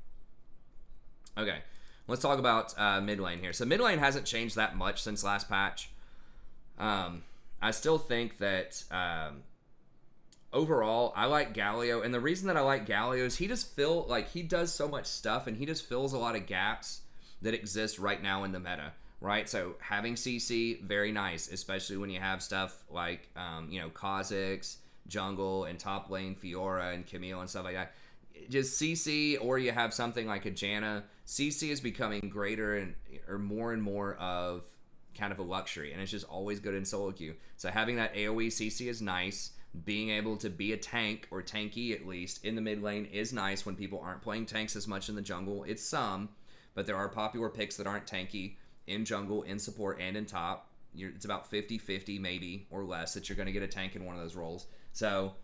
Okay, let's talk about mid lane here. So mid lane hasn't changed that much since last patch. I still think that overall, I like Galio, and the reason that I like Galio is he does so much stuff, and he just fills a lot of gaps that exist right now in the meta, right? So having CC, very nice, especially when you have stuff like, Kha'Zix, jungle, and top lane, Fiora, and Camille, and stuff like that. Just CC, or you have something like a Janna. CC is becoming greater or more and more of kind of a luxury, and it's just always good in solo queue. So having that AoE CC is nice. Being able to be a tank, or tanky at least, in the mid lane is nice when people aren't playing tanks as much in the jungle. It's some, but there are popular picks that aren't tanky in jungle, in support, and in top. It's about 50-50 maybe, or less, that you're going to get a tank in one of those roles. So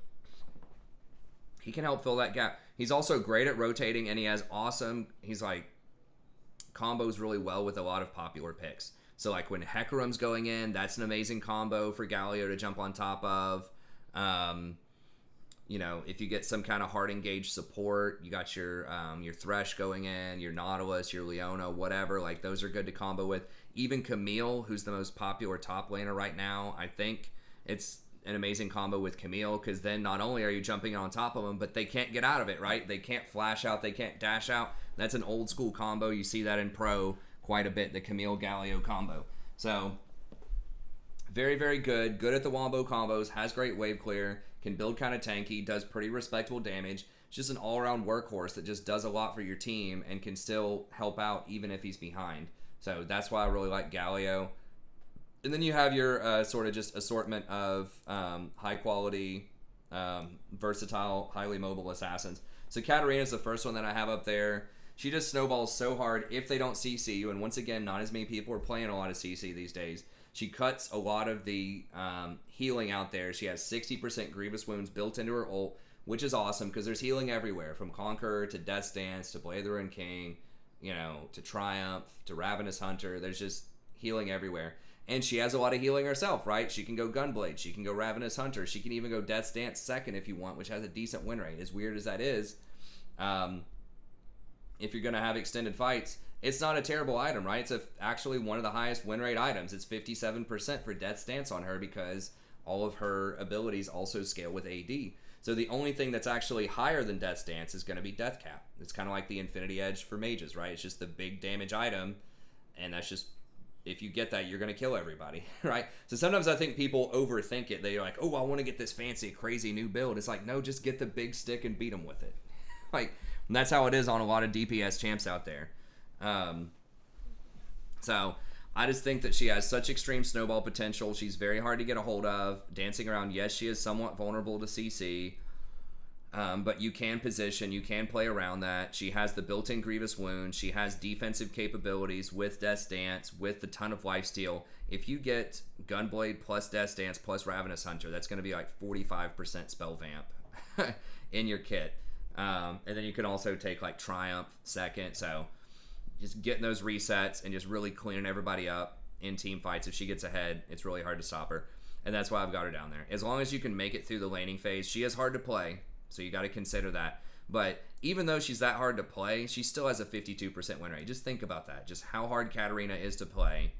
he can help fill that gap. He's also great at rotating, and he's like combos really well with a lot of popular picks. So like when Hecarim's going in, that's an amazing combo for Galio to jump on top of. If you get some kind of hard engaged support, you got your Thresh going in, your Nautilus, your Leona, whatever, like those are good to combo with. Even Camille, who's the most popular top laner right now, I think it's an amazing combo with Camille, because then not only are you jumping on top of them, but they can't get out of it, right? They can't flash out, they can't dash out. That's an old school combo. You see that in Pro quite a bit, the Camille Galio combo. So very, very good. Good at the wombo combos, has great wave clear, can build kind of tanky, does pretty respectable damage. It's just an all-around workhorse that just does a lot for your team and can still help out even if he's behind. So that's why I really like Galio. And then you have your sort of just assortment of high-quality, versatile, highly mobile assassins. So Katarina's the first one that I have up there. She just snowballs so hard if they don't CC you, and once again, not as many people are playing a lot of CC these days. She cuts a lot of the healing out there. She has 60% Grievous Wounds built into her ult, which is awesome because there's healing everywhere, from Conqueror to Death's Dance to Blather and King, to Triumph to Ravenous Hunter. There's just healing everywhere. And she has a lot of healing herself, right? She can go Gunblade. She can go Ravenous Hunter. She can even go Death's Dance second if you want, which has a decent win rate. As weird as that is, if you're going to have extended fights, it's not a terrible item, right? It's actually one of the highest win rate items. It's 57% for Death's Dance on her because all of her abilities also scale with AD. So the only thing that's actually higher than Death's Dance is going to be Death Cap. It's kind of like the Infinity Edge for mages, right? It's just the big damage item, and that's just, if you get that, you're going to kill everybody, right? So sometimes I think people overthink it. They're like, oh, I want to get this fancy, crazy new build. It's like, no, just get the big stick and beat them with it. Like, that's how it is on a lot of DPS champs out there. So I just think that she has such extreme snowball potential. She's very hard to get a hold of. Dancing around, yes, she is somewhat vulnerable to CC. But you can position, you can play around that. She has the built-in Grievous Wound. She has defensive capabilities with Death's Dance, with the ton of lifesteal. If you get Gunblade plus Death's Dance plus Ravenous Hunter, that's going to be like 45% spell vamp in your kit. And then you can also take like Triumph second. So just getting those resets and just really cleaning everybody up in team fights. If she gets ahead, it's really hard to stop her. And that's why I've got her down there. As long as you can make it through the laning phase, she is hard to play. So you got to consider that. But even though she's that hard to play, she still has a 52% win rate. Just think about that. Just how hard Katarina is to play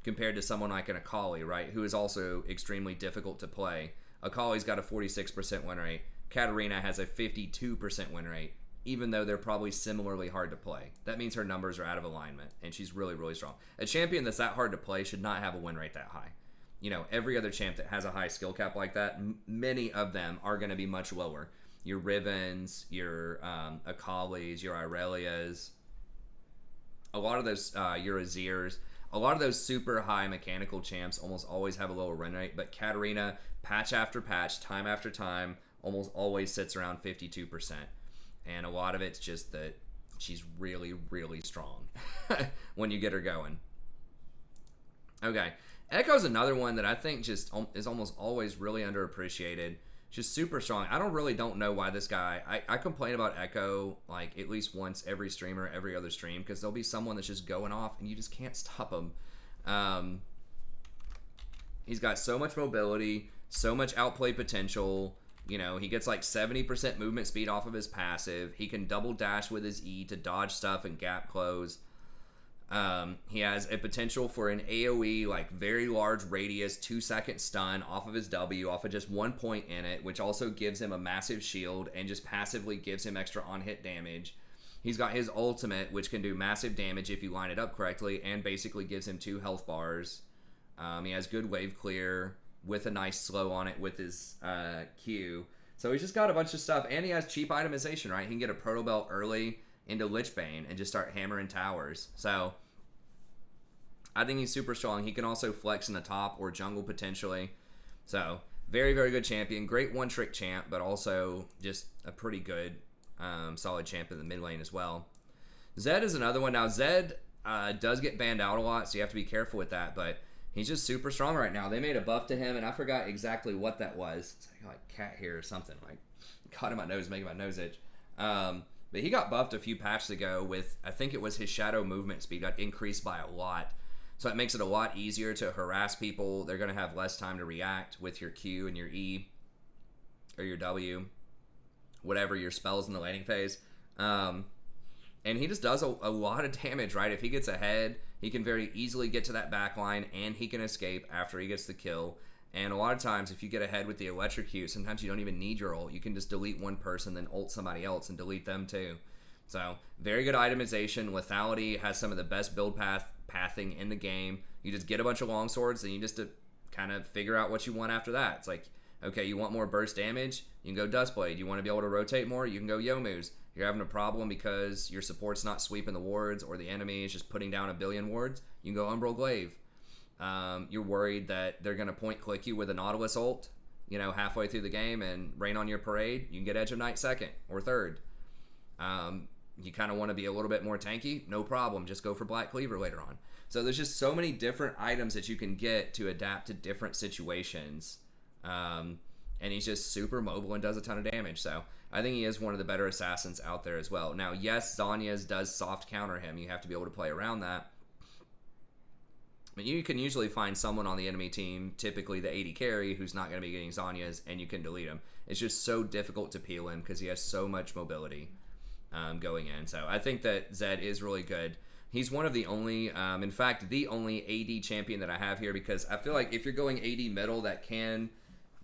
compared to someone like an Akali, right? Who is also extremely difficult to play. Akali's got a 46% win rate. Katarina has a 52% win rate, even though they're probably similarly hard to play. That means her numbers are out of alignment, and she's really, really strong. A champion that's that hard to play should not have a win rate that high. You know, every other champ that has a high skill cap like that, many of them are going to be much lower. Your Rivens, your Akalis, your Irelias, a lot of those, your Azirs, a lot of those super high mechanical champs almost always have a lower win rate, but Katarina, patch after patch, time after time, almost always sits around 52%. And a lot of it's just that she's really, really strong when you get her going. Okay. Echo's another one that I think just is almost always really underappreciated. Just super strong. I don't know why this guy... I complain about Echo like at least once every stream or every other stream because there'll be someone that's just going off and you just can't stop him. He's got so much mobility, so much outplay potential. You know, he gets like 70% movement speed off of his passive. He can double dash with his E to dodge stuff and gap close. He has a potential for an AoE, like very large radius, 2-second stun off of his W, off of just 1 point in it, which also gives him a massive shield and just passively gives him extra on-hit damage. He's got his ultimate, which can do massive damage if you line it up correctly, and basically gives him 2 health bars. He has good wave clear with a nice slow on it with his Q. So he's just got a bunch of stuff, and he has cheap itemization, right? He can get a Proto Belt early into Lichbane and just start hammering towers. So I think he's super strong. He can also flex in the top or jungle potentially. So very, very good champion. Great one-trick champ, but also just a pretty good solid champ in the mid lane as well. Zed is another one. Now Zed does get banned out a lot, so you have to be careful with that, but he's just super strong right now. They made a buff to him, and I forgot exactly what that was. It's like cat hair or something. Like, caught in my nose, making my nose itch. But he got buffed a few patches ago with, I think it was his shadow movement speed got increased by a lot. So it makes it a lot easier to harass people. They're going to have less time to react with your Q and your E or your W, whatever your spells in the laning phase. And he just does a lot of damage, right? If he gets ahead, he can very easily get to that back line, and he can escape after he gets the kill. And a lot of times, if you get ahead with the electrocute, sometimes you don't even need your ult. You can just delete one person, then ult somebody else and delete them too. So, very good itemization. Lethality has some of the best build pathing in the game. You just get a bunch of longswords, and you just kind of figure out what you want after that. It's like, okay, you want more burst damage? You can go Dustblade. You want to be able to rotate more? You can go Youmuu's. You're having a problem because your support's not sweeping the wards or the enemy is just putting down a billion wards? You can go Umbral Glaive. You're worried that they're going to point click you with a Nautilus ult, you know, halfway through the game and rain on your parade. You can get Edge of Night second or third. You kind of want to be a little bit more tanky? No problem. Just go for Black Cleaver later on. So there's just so many different items that you can get to adapt to different situations. And he's just super mobile and does a ton of damage. So I think he is one of the better assassins out there as well. Now, yes, Zhonya's does soft counter him. You have to be able to play around that. But you can usually find someone on the enemy team, typically the AD carry, who's not going to be getting Zhonya's, and you can delete him. It's just so difficult to peel him because he has so much mobility going in. So I think that Zed is really good. He's one of the only, in fact, the only AD champion that I have here, because I feel like if you're going AD middle, that can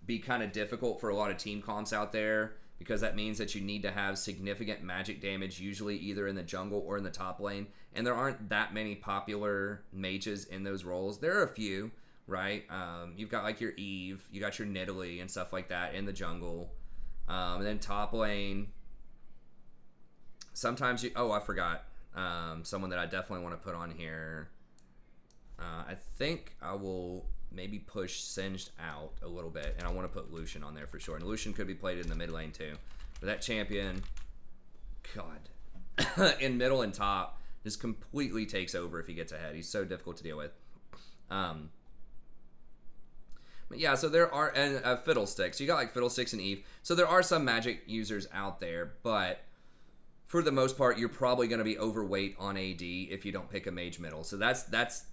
be kind of difficult for a lot of team comps out there, because that means that you need to have significant magic damage, usually either in the jungle or in the top lane, and there aren't that many popular mages in those roles. There are a few, right? You've got like your Eve, you got your Nidalee and stuff like that in the jungle, and then top lane. Sometimes I forgot someone that I definitely want to put on here. I think I will maybe push Singed out a little bit, and I want to put Lucian on there for sure. And Lucian could be played in the mid lane too. But that champion, God, in middle and top, just completely takes over if he gets ahead. He's so difficult to deal with. But yeah, so there are, and Fiddlesticks. You got like Fiddlesticks and Eve. So there are some magic users out there, but for the most part, you're probably going to be overweight on AD if you don't pick a mage middle. So that's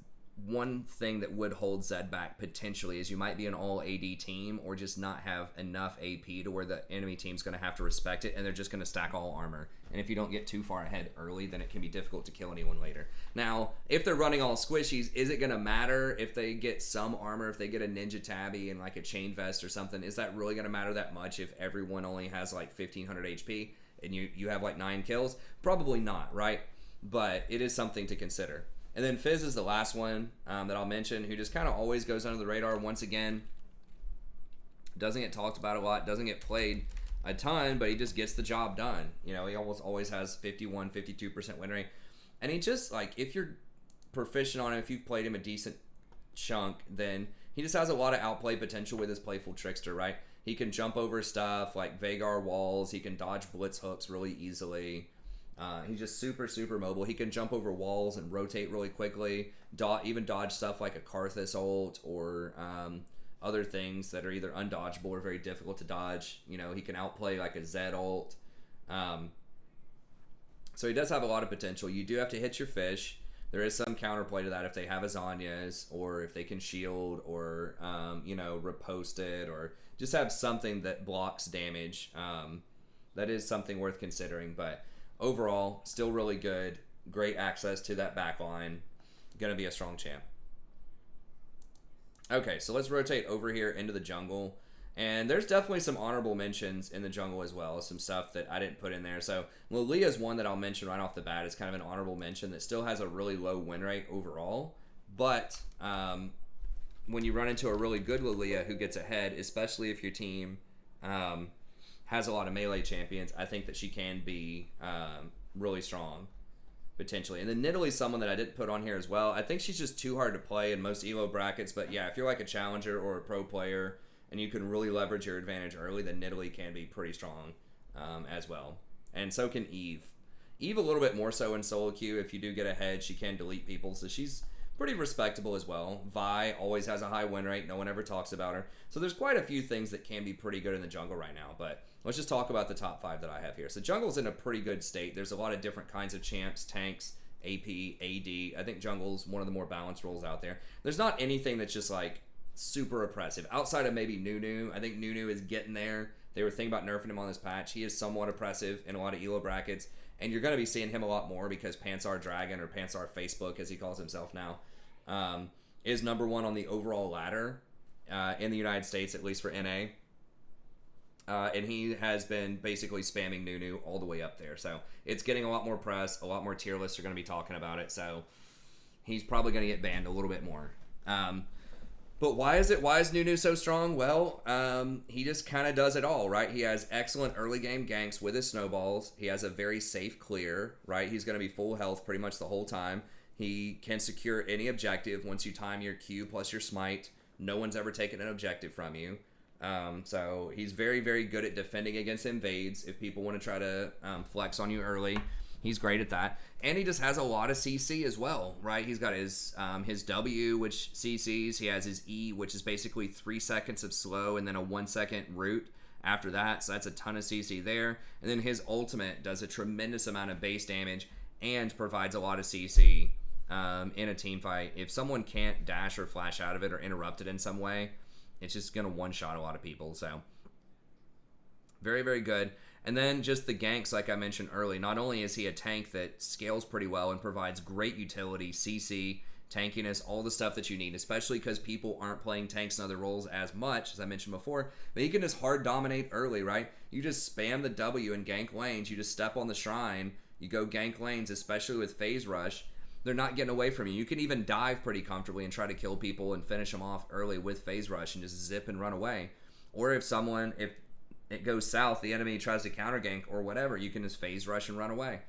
one thing that would hold Zed back potentially, is you might be an all AD team or just not have enough AP to where the enemy team's going to have to respect it, and they're just going to stack all armor. And if you don't get too far ahead early, then it can be difficult to kill anyone later. Now, if they're running all squishies, is it going to matter if they get some armor, if they get a ninja tabby and like a chain vest or something? Is that really going to matter that much if everyone only has like 1500 HP and you have like 9 kills? Probably not, right? But it is something to consider. And then Fizz is the last one that I'll mention, who just kind of always goes under the radar once again. Doesn't get talked about a lot, doesn't get played a ton, but he just gets the job done. You know, he almost always has 51, 52% win rate. And he just, like, if you're proficient on him, if you've played him a decent chunk, then he just has a lot of outplay potential with his playful trickster, right? He can jump over stuff like Veigar walls. He can dodge blitz hooks really easily. He's just super, super mobile. He can jump over walls and rotate really quickly. Even dodge stuff like a Karthus ult or other things that are either undodgeable or very difficult to dodge. You know, he can outplay like a Zed ult. So he does have a lot of potential. You do have to hit your fish. There is some counterplay to that if they have Azanias or if they can shield or, repost it or just have something that blocks damage. That is something worth considering, but overall, still really good. Great access to that back line. Gonna be a strong champ. Okay, so let's rotate over here into the jungle. And there's definitely some honorable mentions in the jungle as well. Some stuff that I didn't put in there. So Lilia is one that I'll mention right off the bat. It's kind of an honorable mention that still has a really low win rate overall. But when you run into a really good Lilia who gets ahead, especially if your team has a lot of melee champions, I think that she can be really strong, potentially. And then Nidalee's someone that I didn't put on here as well. I think she's just too hard to play in most ELO brackets, but yeah, if you're like a challenger or a pro player and you can really leverage your advantage early, then Nidalee can be pretty strong as well. And so can Eve. Eve a little bit more so in solo queue. If you do get ahead, she can delete people, so she's pretty respectable as well. Vi always has a high win rate. No one ever talks about her. So there's quite a few things that can be pretty good in the jungle right now, but let's just talk about the top 5 that I have here. So jungle's in a pretty good state. There's a lot of different kinds of champs, tanks, AP, AD. I think jungle's one of the more balanced roles out there. There's not anything that's just like super oppressive. Outside of maybe Nunu, I think Nunu is getting there. They were thinking about nerfing him on this patch. He is somewhat oppressive in a lot of ELO brackets, and you're going to be seeing him a lot more because Pansar Dragon, or Pansar Facebook as he calls himself now, is number 1 on the overall ladder in the United States, at least for NA. And he has been basically spamming Nunu all the way up there. So it's getting a lot more press. A lot more tier lists are going to be talking about it. So he's probably going to get banned a little bit more. But why is Nunu so strong? Well, he just kind of does it all, right? He has excellent early game ganks with his snowballs. He has a very safe clear, right? He's going to be full health pretty much the whole time. He can secure any objective once you time your Q plus your smite. No one's ever taken an objective from you. So he's very, very good at defending against invades. If people want to try to flex on you early, he's great at that. And he just has a lot of CC as well, right? He's got his W, which CCs. He has his E, which is basically 3 seconds of slow and then a 1 second root after that. So that's a ton of CC there. And then his ultimate does a tremendous amount of base damage and provides a lot of CC in a team fight. If someone can't dash or flash out of it or interrupt it in some way, it's just going to one-shot a lot of people. So very, very good. And then just the ganks, like I mentioned early. Not only is he a tank that scales pretty well and provides great utility, CC, tankiness, all the stuff that you need, especially because people aren't playing tanks and other roles as much, as I mentioned before. But he can just hard dominate early, right? You just spam the W and gank lanes. You just step on the shrine. You go gank lanes, especially with phase rush. They're not getting away from you. You can even dive pretty comfortably and try to kill people and finish them off early with phase rush and just zip and run away. Or if it goes south, the enemy tries to counter gank or whatever, you can just phase rush and run away.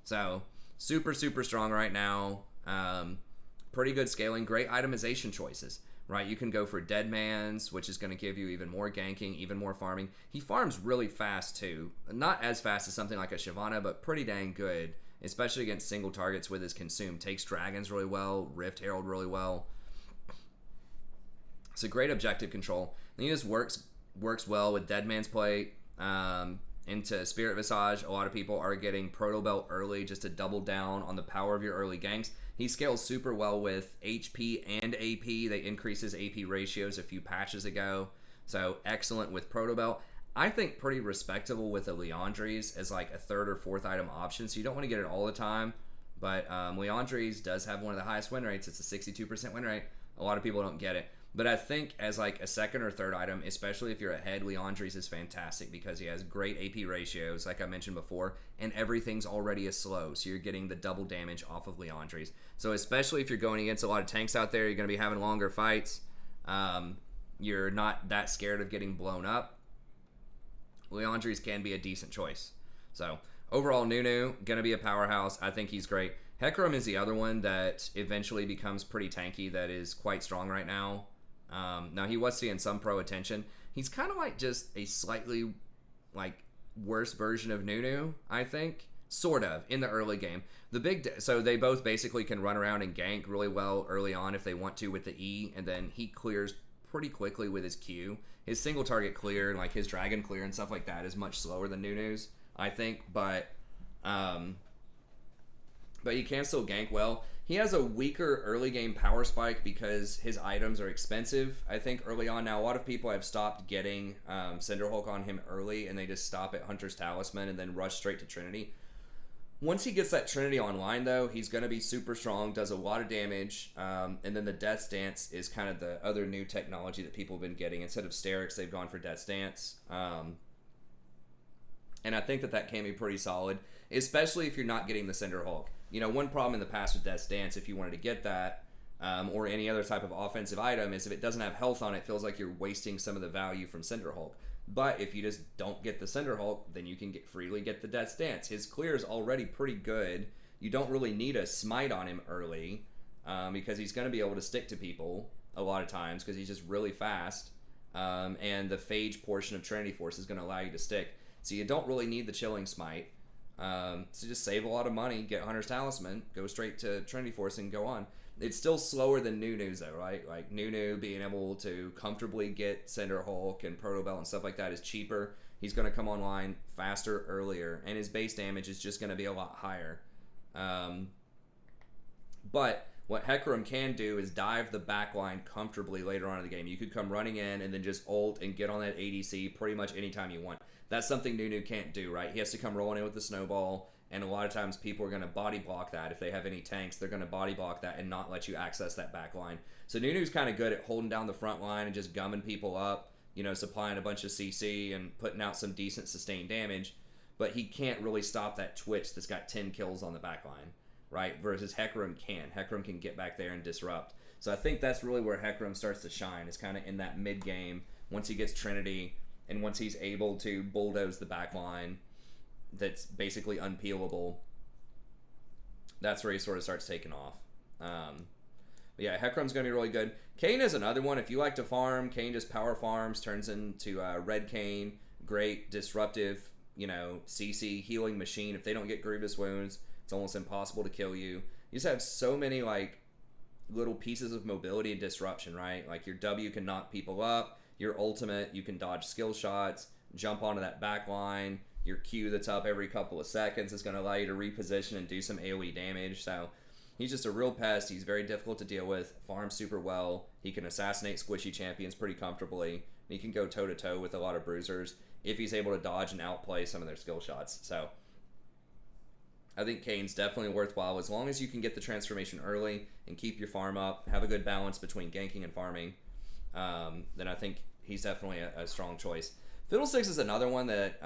So super, super strong right now. Pretty good scaling, great itemization choices, right? You can go for Dead Man's, which is going to give you even more ganking, even more farming. He farms really fast too. Not as fast as something like a Shyvana, but pretty dang good, especially against single targets with his consume. Takes dragons really well, Rift Herald really well. It's a great objective control. And he just works well with Dead Man's Plate into Spirit Visage. A lot of people are getting Proto Belt early just to double down on the power of your early ganks. He scales super well with HP and AP. They increased his AP ratios a few patches ago. So excellent with Proto Belt. I think pretty respectable with a Leandres as like a third or fourth item option. So you don't want to get it all the time. But Leandres does have one of the highest win rates. It's a 62% win rate. A lot of people don't get it. But I think as like a second or third item, especially if you're ahead, Leandres is fantastic because he has great AP ratios, like I mentioned before, and everything's already a slow, so you're getting the double damage off of Leandres. So especially if you're going against a lot of tanks out there, you're going to be having longer fights. You're not that scared of getting blown up. Leandres can be a decent choice. So overall, Nunu, going to be a powerhouse. I think he's great. Hecarim is the other one that eventually becomes pretty tanky that is quite strong right now. Now he was seeing some pro attention. He's kind of like just a slightly like worse version of Nunu, I think, sort of in the early game. So they both basically can run around and gank really well early on if they want to with the E, and then he clears pretty quickly with his Q. His single target clear and like his dragon clear and stuff like that is much slower than Nunu's, I think, but he can still gank well. He has a weaker early game power spike because his items are expensive, I think, early on. Now, a lot of people have stopped getting Cinderhulk on him early, and they just stop at Hunter's Talisman and then rush straight to Trinity. Once he gets that Trinity online, though, he's going to be super strong, does a lot of damage, and then the Death's Dance is kind of the other new technology that people have been getting. Instead of Sterix, they've gone for Death's Dance. And I think that can be pretty solid, especially if you're not getting the Cinderhulk. You know, one problem in the past with Death's Dance, if you wanted to get that, or any other type of offensive item, is if it doesn't have health on it, it feels like you're wasting some of the value from Cinderhulk. But if you just don't get the Cinderhulk, then you can freely get the Death's Dance. His clear is already pretty good. You don't really need a smite on him early, because he's going to be able to stick to people a lot of times because he's just really fast. And the Phage portion of Trinity Force is going to allow you to stick. So you don't really need the Chilling Smite. So just save a lot of money, get Hunter's Talisman, go straight to Trinity Force and go on. It's still slower than Nunu's though, right? Like Nunu being able to comfortably get Cinderhulk and Proto Belt and stuff like that is cheaper. He's going to come online faster, earlier, and his base damage is just going to be a lot higher. But what Hecarim can do is dive the backline comfortably later on in the game. You could come running in and then just ult and get on that ADC pretty much anytime you want. That's something Nunu can't do, right? He has to come rolling in with the snowball, and a lot of times people are going to body block that. If they have any tanks, they're going to body block that and not let you access that back line. So Nunu's kind of good at holding down the front line and just gumming people up, you know, supplying a bunch of CC and putting out some decent sustained damage, but he can't really stop that Twitch that's got 10 kills on the back line, right? Versus Hecarim can. Hecarim can get back there and disrupt. So I think that's really where Hecarim starts to shine, is kind of in that mid-game, once he gets Trinity, and once he's able to bulldoze the back line that's basically unpeelable, that's where he sort of starts taking off. But yeah, Hecarim's going to be really good. Kayn is another one. If you like to farm, Kayn just power farms, turns into Red Kayn. Great, disruptive, you know, CC, healing machine. If they don't get Grievous Wounds, it's almost impossible to kill you. You just have so many, like, little pieces of mobility and disruption, right? Like, your W can knock people up. Your ultimate, you can dodge skill shots, jump onto that back line. Your Q that's up every couple of seconds is going to allow you to reposition and do some AoE damage. So he's just a real pest. He's very difficult to deal with, farms super well. He can assassinate squishy champions pretty comfortably. He can go toe-to-toe with a lot of bruisers. if he's able to dodge and outplay some of their skill shots. So I think Kane's definitely worthwhile as long as you can get the transformation early and keep your farm up, have a good balance between ganking and farming. Then I think he's definitely a strong choice. Fiddlesticks is another one that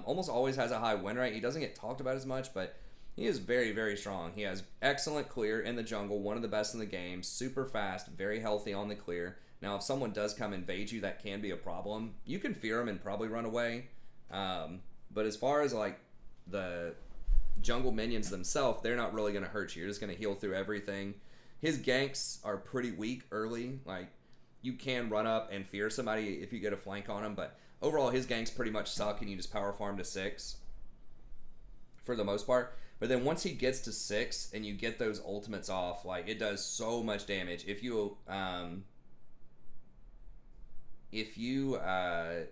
almost always has a high win rate. He doesn't get talked about as much, but he is very, very strong. He has excellent clear in the jungle, one of the best in the game, super fast, very healthy on the clear. Now, if someone does come invade you, that can be a problem. You can fear him and probably run away. But as far as like the jungle minions themselves, they're not really going to hurt you. You're just going to heal through everything. His ganks are pretty weak early. Like, you can run up and fear somebody if you get a flank on him, but overall his ganks pretty much suck and you just power farm to 6 for the most part. But then once he gets to 6 and you get those ultimates off, like, it does so much damage. If you are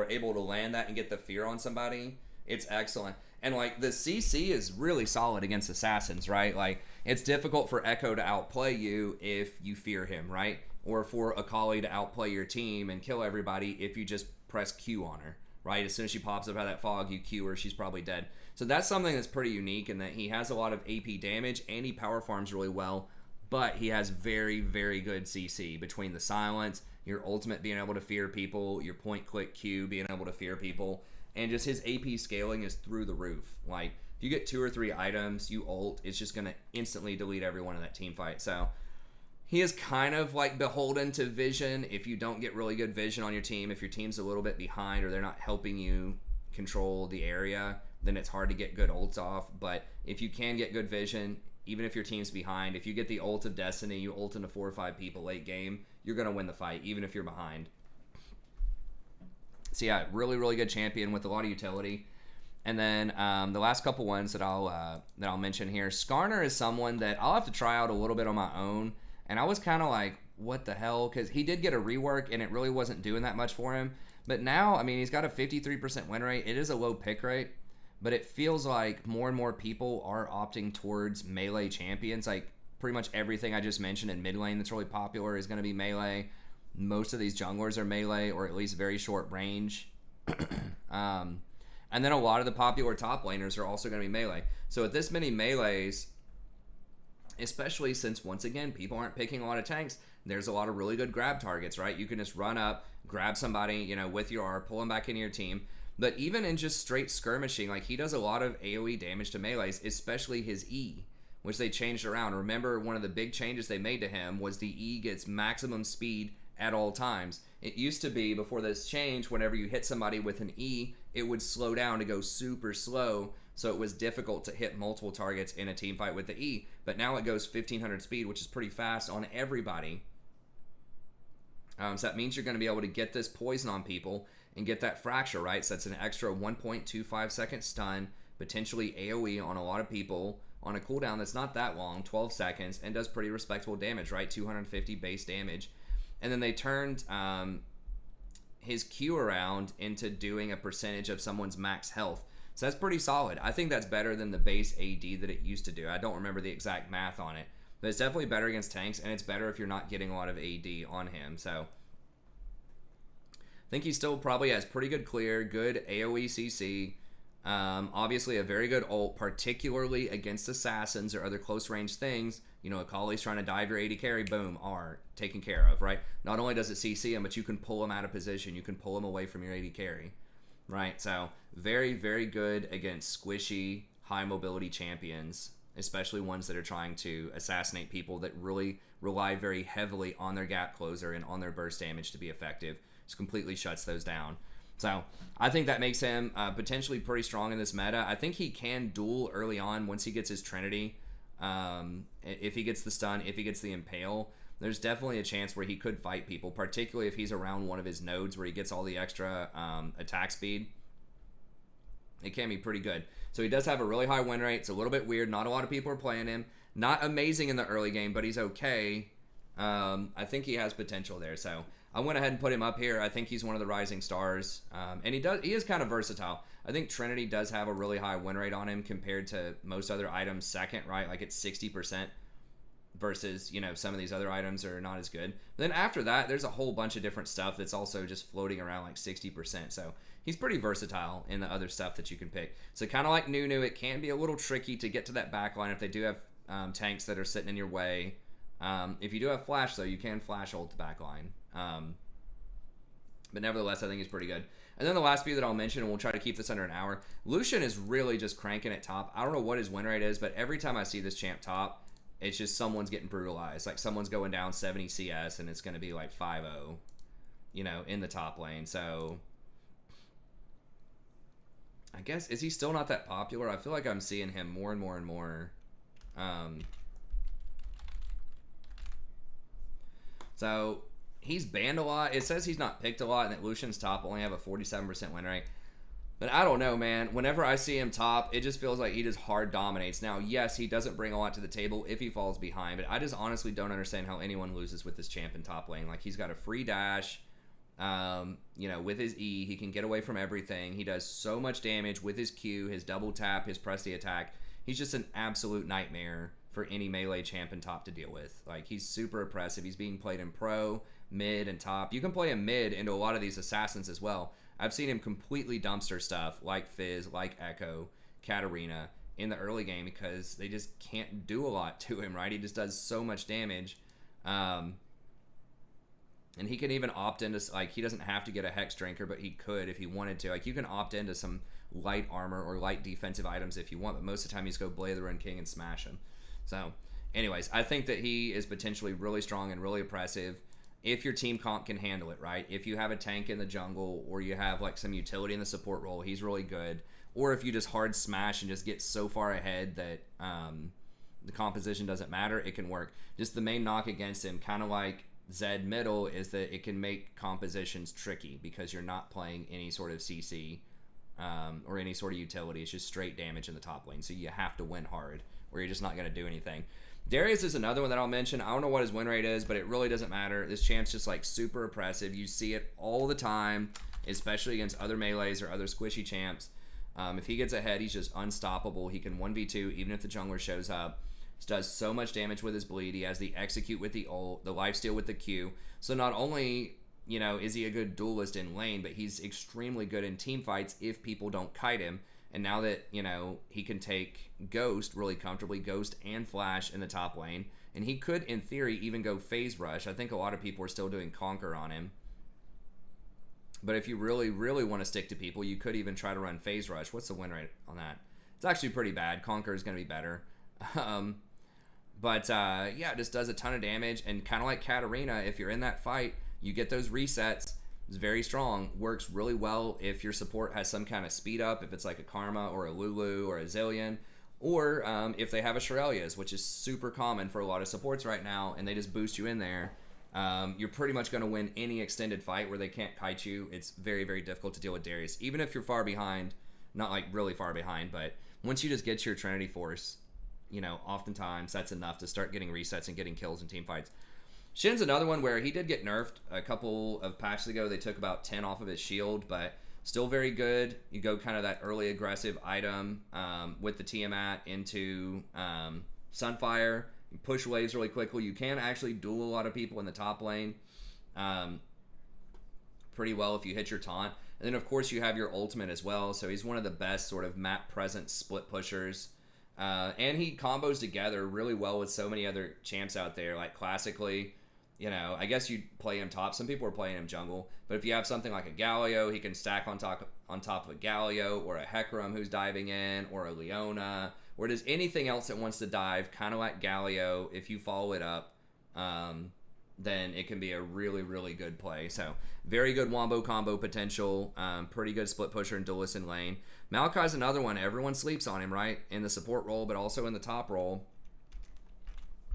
able to land that and get the fear on somebody, it's excellent. And like the CC is really solid against assassins, right? Like, it's difficult for Echo to outplay you if you fear him, right? Or for Akali to outplay your team and kill everybody if you just press Q on her, right? As soon as she pops up out of that fog, you Q her, she's probably dead. So that's something that's pretty unique in that he has a lot of AP damage and he power farms really well, but he has very, very good CC between the silence, your ultimate being able to fear people, your point click Q being able to fear people, and just his AP scaling is through the roof. Like, if you get 2 or 3 items, you ult, it's just going to instantly delete everyone in that team fight. So he is kind of like beholden to vision. If you don't get really good vision on your team, if your team's a little bit behind or they're not helping you control the area, then it's hard to get good ults off. But if you can get good vision, even if your team's behind, if you get the ult of Destiny, you ult into 4 or 5 people late game, you're going to win the fight, even if you're behind. So yeah, really, really good champion with a lot of utility. And then the last couple ones that I'll mention here, Skarner is someone that I'll have to try out a little bit on my own. And I was kind of like, what the hell? Because he did get a rework, and it really wasn't doing that much for him. But now, I mean, he's got a 53% win rate. It is a low pick rate, but it feels like more and more people are opting towards melee champions. Like, pretty much everything I just mentioned in mid lane that's really popular is going to be melee. Most of these junglers are melee, or at least very short range. And then a lot of the popular top laners are also going to be melee. So with this many melees, especially since, once again, people aren't picking a lot of tanks, there's a lot of really good grab targets, right? You can just run up, grab somebody, with your R, pull them back into your team. But even in just straight skirmishing, like, he does a lot of AoE damage to melees, especially his E, which they changed around. Remember, one of the big changes they made to him was the E gets maximum speed at all times. It used to be, before this change, whenever you hit somebody with an E, it would slow down to go super slow, so it was difficult to hit multiple targets in a team fight with the E. But now it goes 1500 speed, which is pretty fast on everybody. So that means you're going to be able to get this poison on people and get that fracture, right? So that's an extra 1.25 second stun, potentially AoE on a lot of people on a cooldown that's not that long, 12 seconds, and does pretty respectable damage, right? 250 base damage. And then they turned his Q around into doing a percentage of someone's max health. So that's pretty solid. I think that's better than the base AD that it used to do. I don't remember the exact math on it, but it's definitely better against tanks, and it's better if you're not getting a lot of AD on him. So I think he still probably has pretty good clear, good AoE CC. Obviously a very good ult, particularly against assassins or other close range things. Akali's trying to dive your AD carry, boom, R, taken care of, right? Not only does it CC him, but you can pull him out of position. You can pull him away from your AD carry, right? So very, very good against squishy, high mobility champions, especially ones that are trying to assassinate people that really rely very heavily on their gap closer and on their burst damage to be effective. Just completely shuts those down. So I think that makes him potentially pretty strong in this meta. I think he can duel early on once he gets his Trinity. If he gets the stun, if he gets the impale, there's definitely a chance where he could fight people, particularly if he's around one of his nodes where he gets all the extra attack speed. It can be pretty good. So he does have a really high win rate. It's a little bit weird. Not a lot of people are playing him. Not amazing in the early game, but he's okay. I think he has potential there. So I went ahead and put him up here. I think he's one of the rising stars. And he is kind of versatile. I think Trinity does have a really high win rate on him compared to most other items second, right? Like it's 60%. versus, some of these other items are not as good. Then after that, there's a whole bunch of different stuff that's also just floating around like 60%. So he's pretty versatile in the other stuff that you can pick. So kind of like Nunu, it can be a little tricky to get to that back line if they do have tanks that are sitting in your way. If you do have flash, though, you can flash ult the back line. But nevertheless, I think he's pretty good. And then the last few that I'll mention, and we'll try to keep this under an hour. Lucian is really just cranking it top. I don't know what his win rate is, but every time I see this champ top, it's just someone's getting brutalized. Like someone's going down 70 CS, and it's going to be like 5-0, in the top lane. So I guess, is he still not that popular? I feel like I'm seeing him more and more and more. So he's banned a lot. It says he's not picked a lot, and that Lucian's top only have a 47% win rate. But I don't know, man. Whenever I see him top, it just feels like he just hard dominates. Now, yes, he doesn't bring a lot to the table if he falls behind, but I just honestly don't understand how anyone loses with this champ in top lane. Like, he's got a free dash. With his E, he can get away from everything. He does so much damage with his Q, his double tap, his press the attack. He's just an absolute nightmare for any melee champ in top to deal with. Like, he's super oppressive. He's being played in pro, mid, and top. You can play him mid into a lot of these assassins as well. I've seen him completely dumpster stuff like Fizz, like Echo, Katarina in the early game because they just can't do a lot to him, right? He just does so much damage. And he can even opt into, like, he doesn't have to get a Hex Drinker, but he could if he wanted to. Like, you can opt into some light armor or light defensive items if you want, but most of the time you just go Blade of the Rune King and smash him. So, anyways, I think that he is potentially really strong and really oppressive if your team comp can handle it, right? If you have a tank in the jungle or you have, like, some utility in the support role, he's really good. Or if you just hard smash and just get so far ahead that the composition doesn't matter, it can work. Just the main knock against him, kind of like Zed middle, is that it can make compositions tricky because you're not playing any sort of CC or any sort of utility. It's just straight damage in the top lane, so you have to win hard or you're just not going to do anything. Darius is another one that I'll mention. I don't know what his win rate is, but it really doesn't matter. This champ's just like super oppressive. You see it all the time, especially against other melees or other squishy champs. If he gets ahead, he's just unstoppable. He can 1v2 even if the jungler shows up. He does so much damage with his bleed. He has the execute with the ult, the lifesteal with the Q. So not only, is he a good duelist in lane, but he's extremely good in team fights if people don't kite him. And now that, he can take Ghost really comfortably, Ghost and Flash in the top lane. And he could, in theory, even go Phase Rush. I think a lot of people are still doing Conquer on him. But if you really, really want to stick to people, you could even try to run Phase Rush. What's the win rate on that? It's actually pretty bad. Conquer is going to be better. It just does a ton of damage. And kind of like Katarina, if you're in that fight, you get those resets. It's very strong. Works really well if your support has some kind of speed up, if it's like a Karma or a Lulu or a Zillion, or if they have a Shirelias, which is super common for a lot of supports right now, and they just boost you in there. You're pretty much going to win any extended fight where they can't kite you. It's very, very difficult to deal with Darius, even if you're far behind. Not like really far behind, but once you just get your Trinity Force, oftentimes that's enough to start getting resets and getting kills in team fights. Shin's another one where he did get nerfed a couple of patches ago. They took about 10 off of his shield, but still very good. You go kind of that early aggressive item with the Tiamat into Sunfire. You push waves really quickly. You can actually duel a lot of people in the top lane pretty well if you hit your taunt. And then, of course, you have your ultimate as well. So he's one of the best sort of map present split pushers. And he combos together really well with so many other champs out there. Like classically, I guess you'd play him top. Some people are playing him jungle. But if you have something like a Galio, he can stack on top of a Galio, or a Hecarim who's diving in, or a Leona, or does anything else that wants to dive, kind of like Galio. If you follow it up, then it can be a really, really good play. So very good wombo combo potential. Pretty good split pusher and duelist in lane. Maokai's another one. Everyone sleeps on him, right? In the support role, but also in the top role.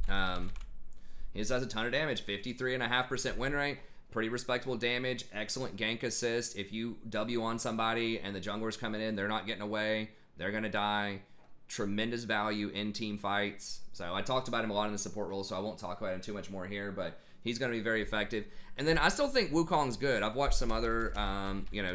He just does a ton of damage. 53.5% win rate. Pretty respectable damage. Excellent gank assist. If you W on somebody and the jungler's coming in, they're not getting away. They're going to die. Tremendous value in team fights. So I talked about him a lot in the support role, so I won't talk about him too much more here. But he's going to be very effective. And then I still think Wukong's good. I've watched some other,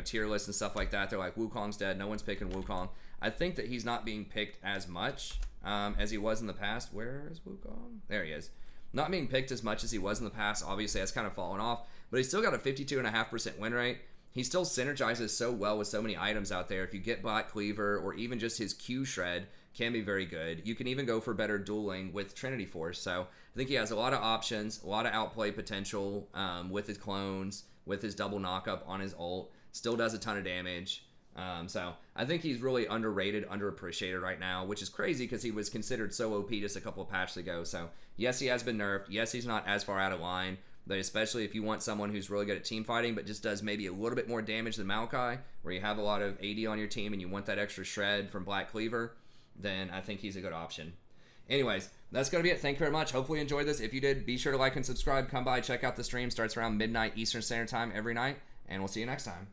tier lists and stuff like that. They're like, Wukong's dead. No one's picking Wukong. I think that he's not being picked as much as he was in the past. Where is Wukong? There he is. Not being picked as much as he was in the past. Obviously, that's kind of fallen off. But he's still got a 52.5% win rate. He still synergizes so well with so many items out there. If you get Black Cleaver or even just his Q Shred can be very good. You can even go for better dueling with Trinity Force. So I think he has a lot of options, a lot of outplay potential with his clones, with his double knockup on his ult. Still does a ton of damage. So I think he's really underrated, underappreciated right now, which is crazy because he was considered so OP just a couple of patches ago. So yes, he has been nerfed. Yes, he's not as far out of line, but especially if you want someone who's really good at team fighting, but just does maybe a little bit more damage than Maokai, where you have a lot of AD on your team and you want that extra shred from Black Cleaver, then I think he's a good option. Anyways, that's going to be it. Thank you very much. Hopefully you enjoyed this. If you did, be sure to like and subscribe. Come by, check out the stream. Starts around midnight Eastern Standard Time every night, and we'll see you next time.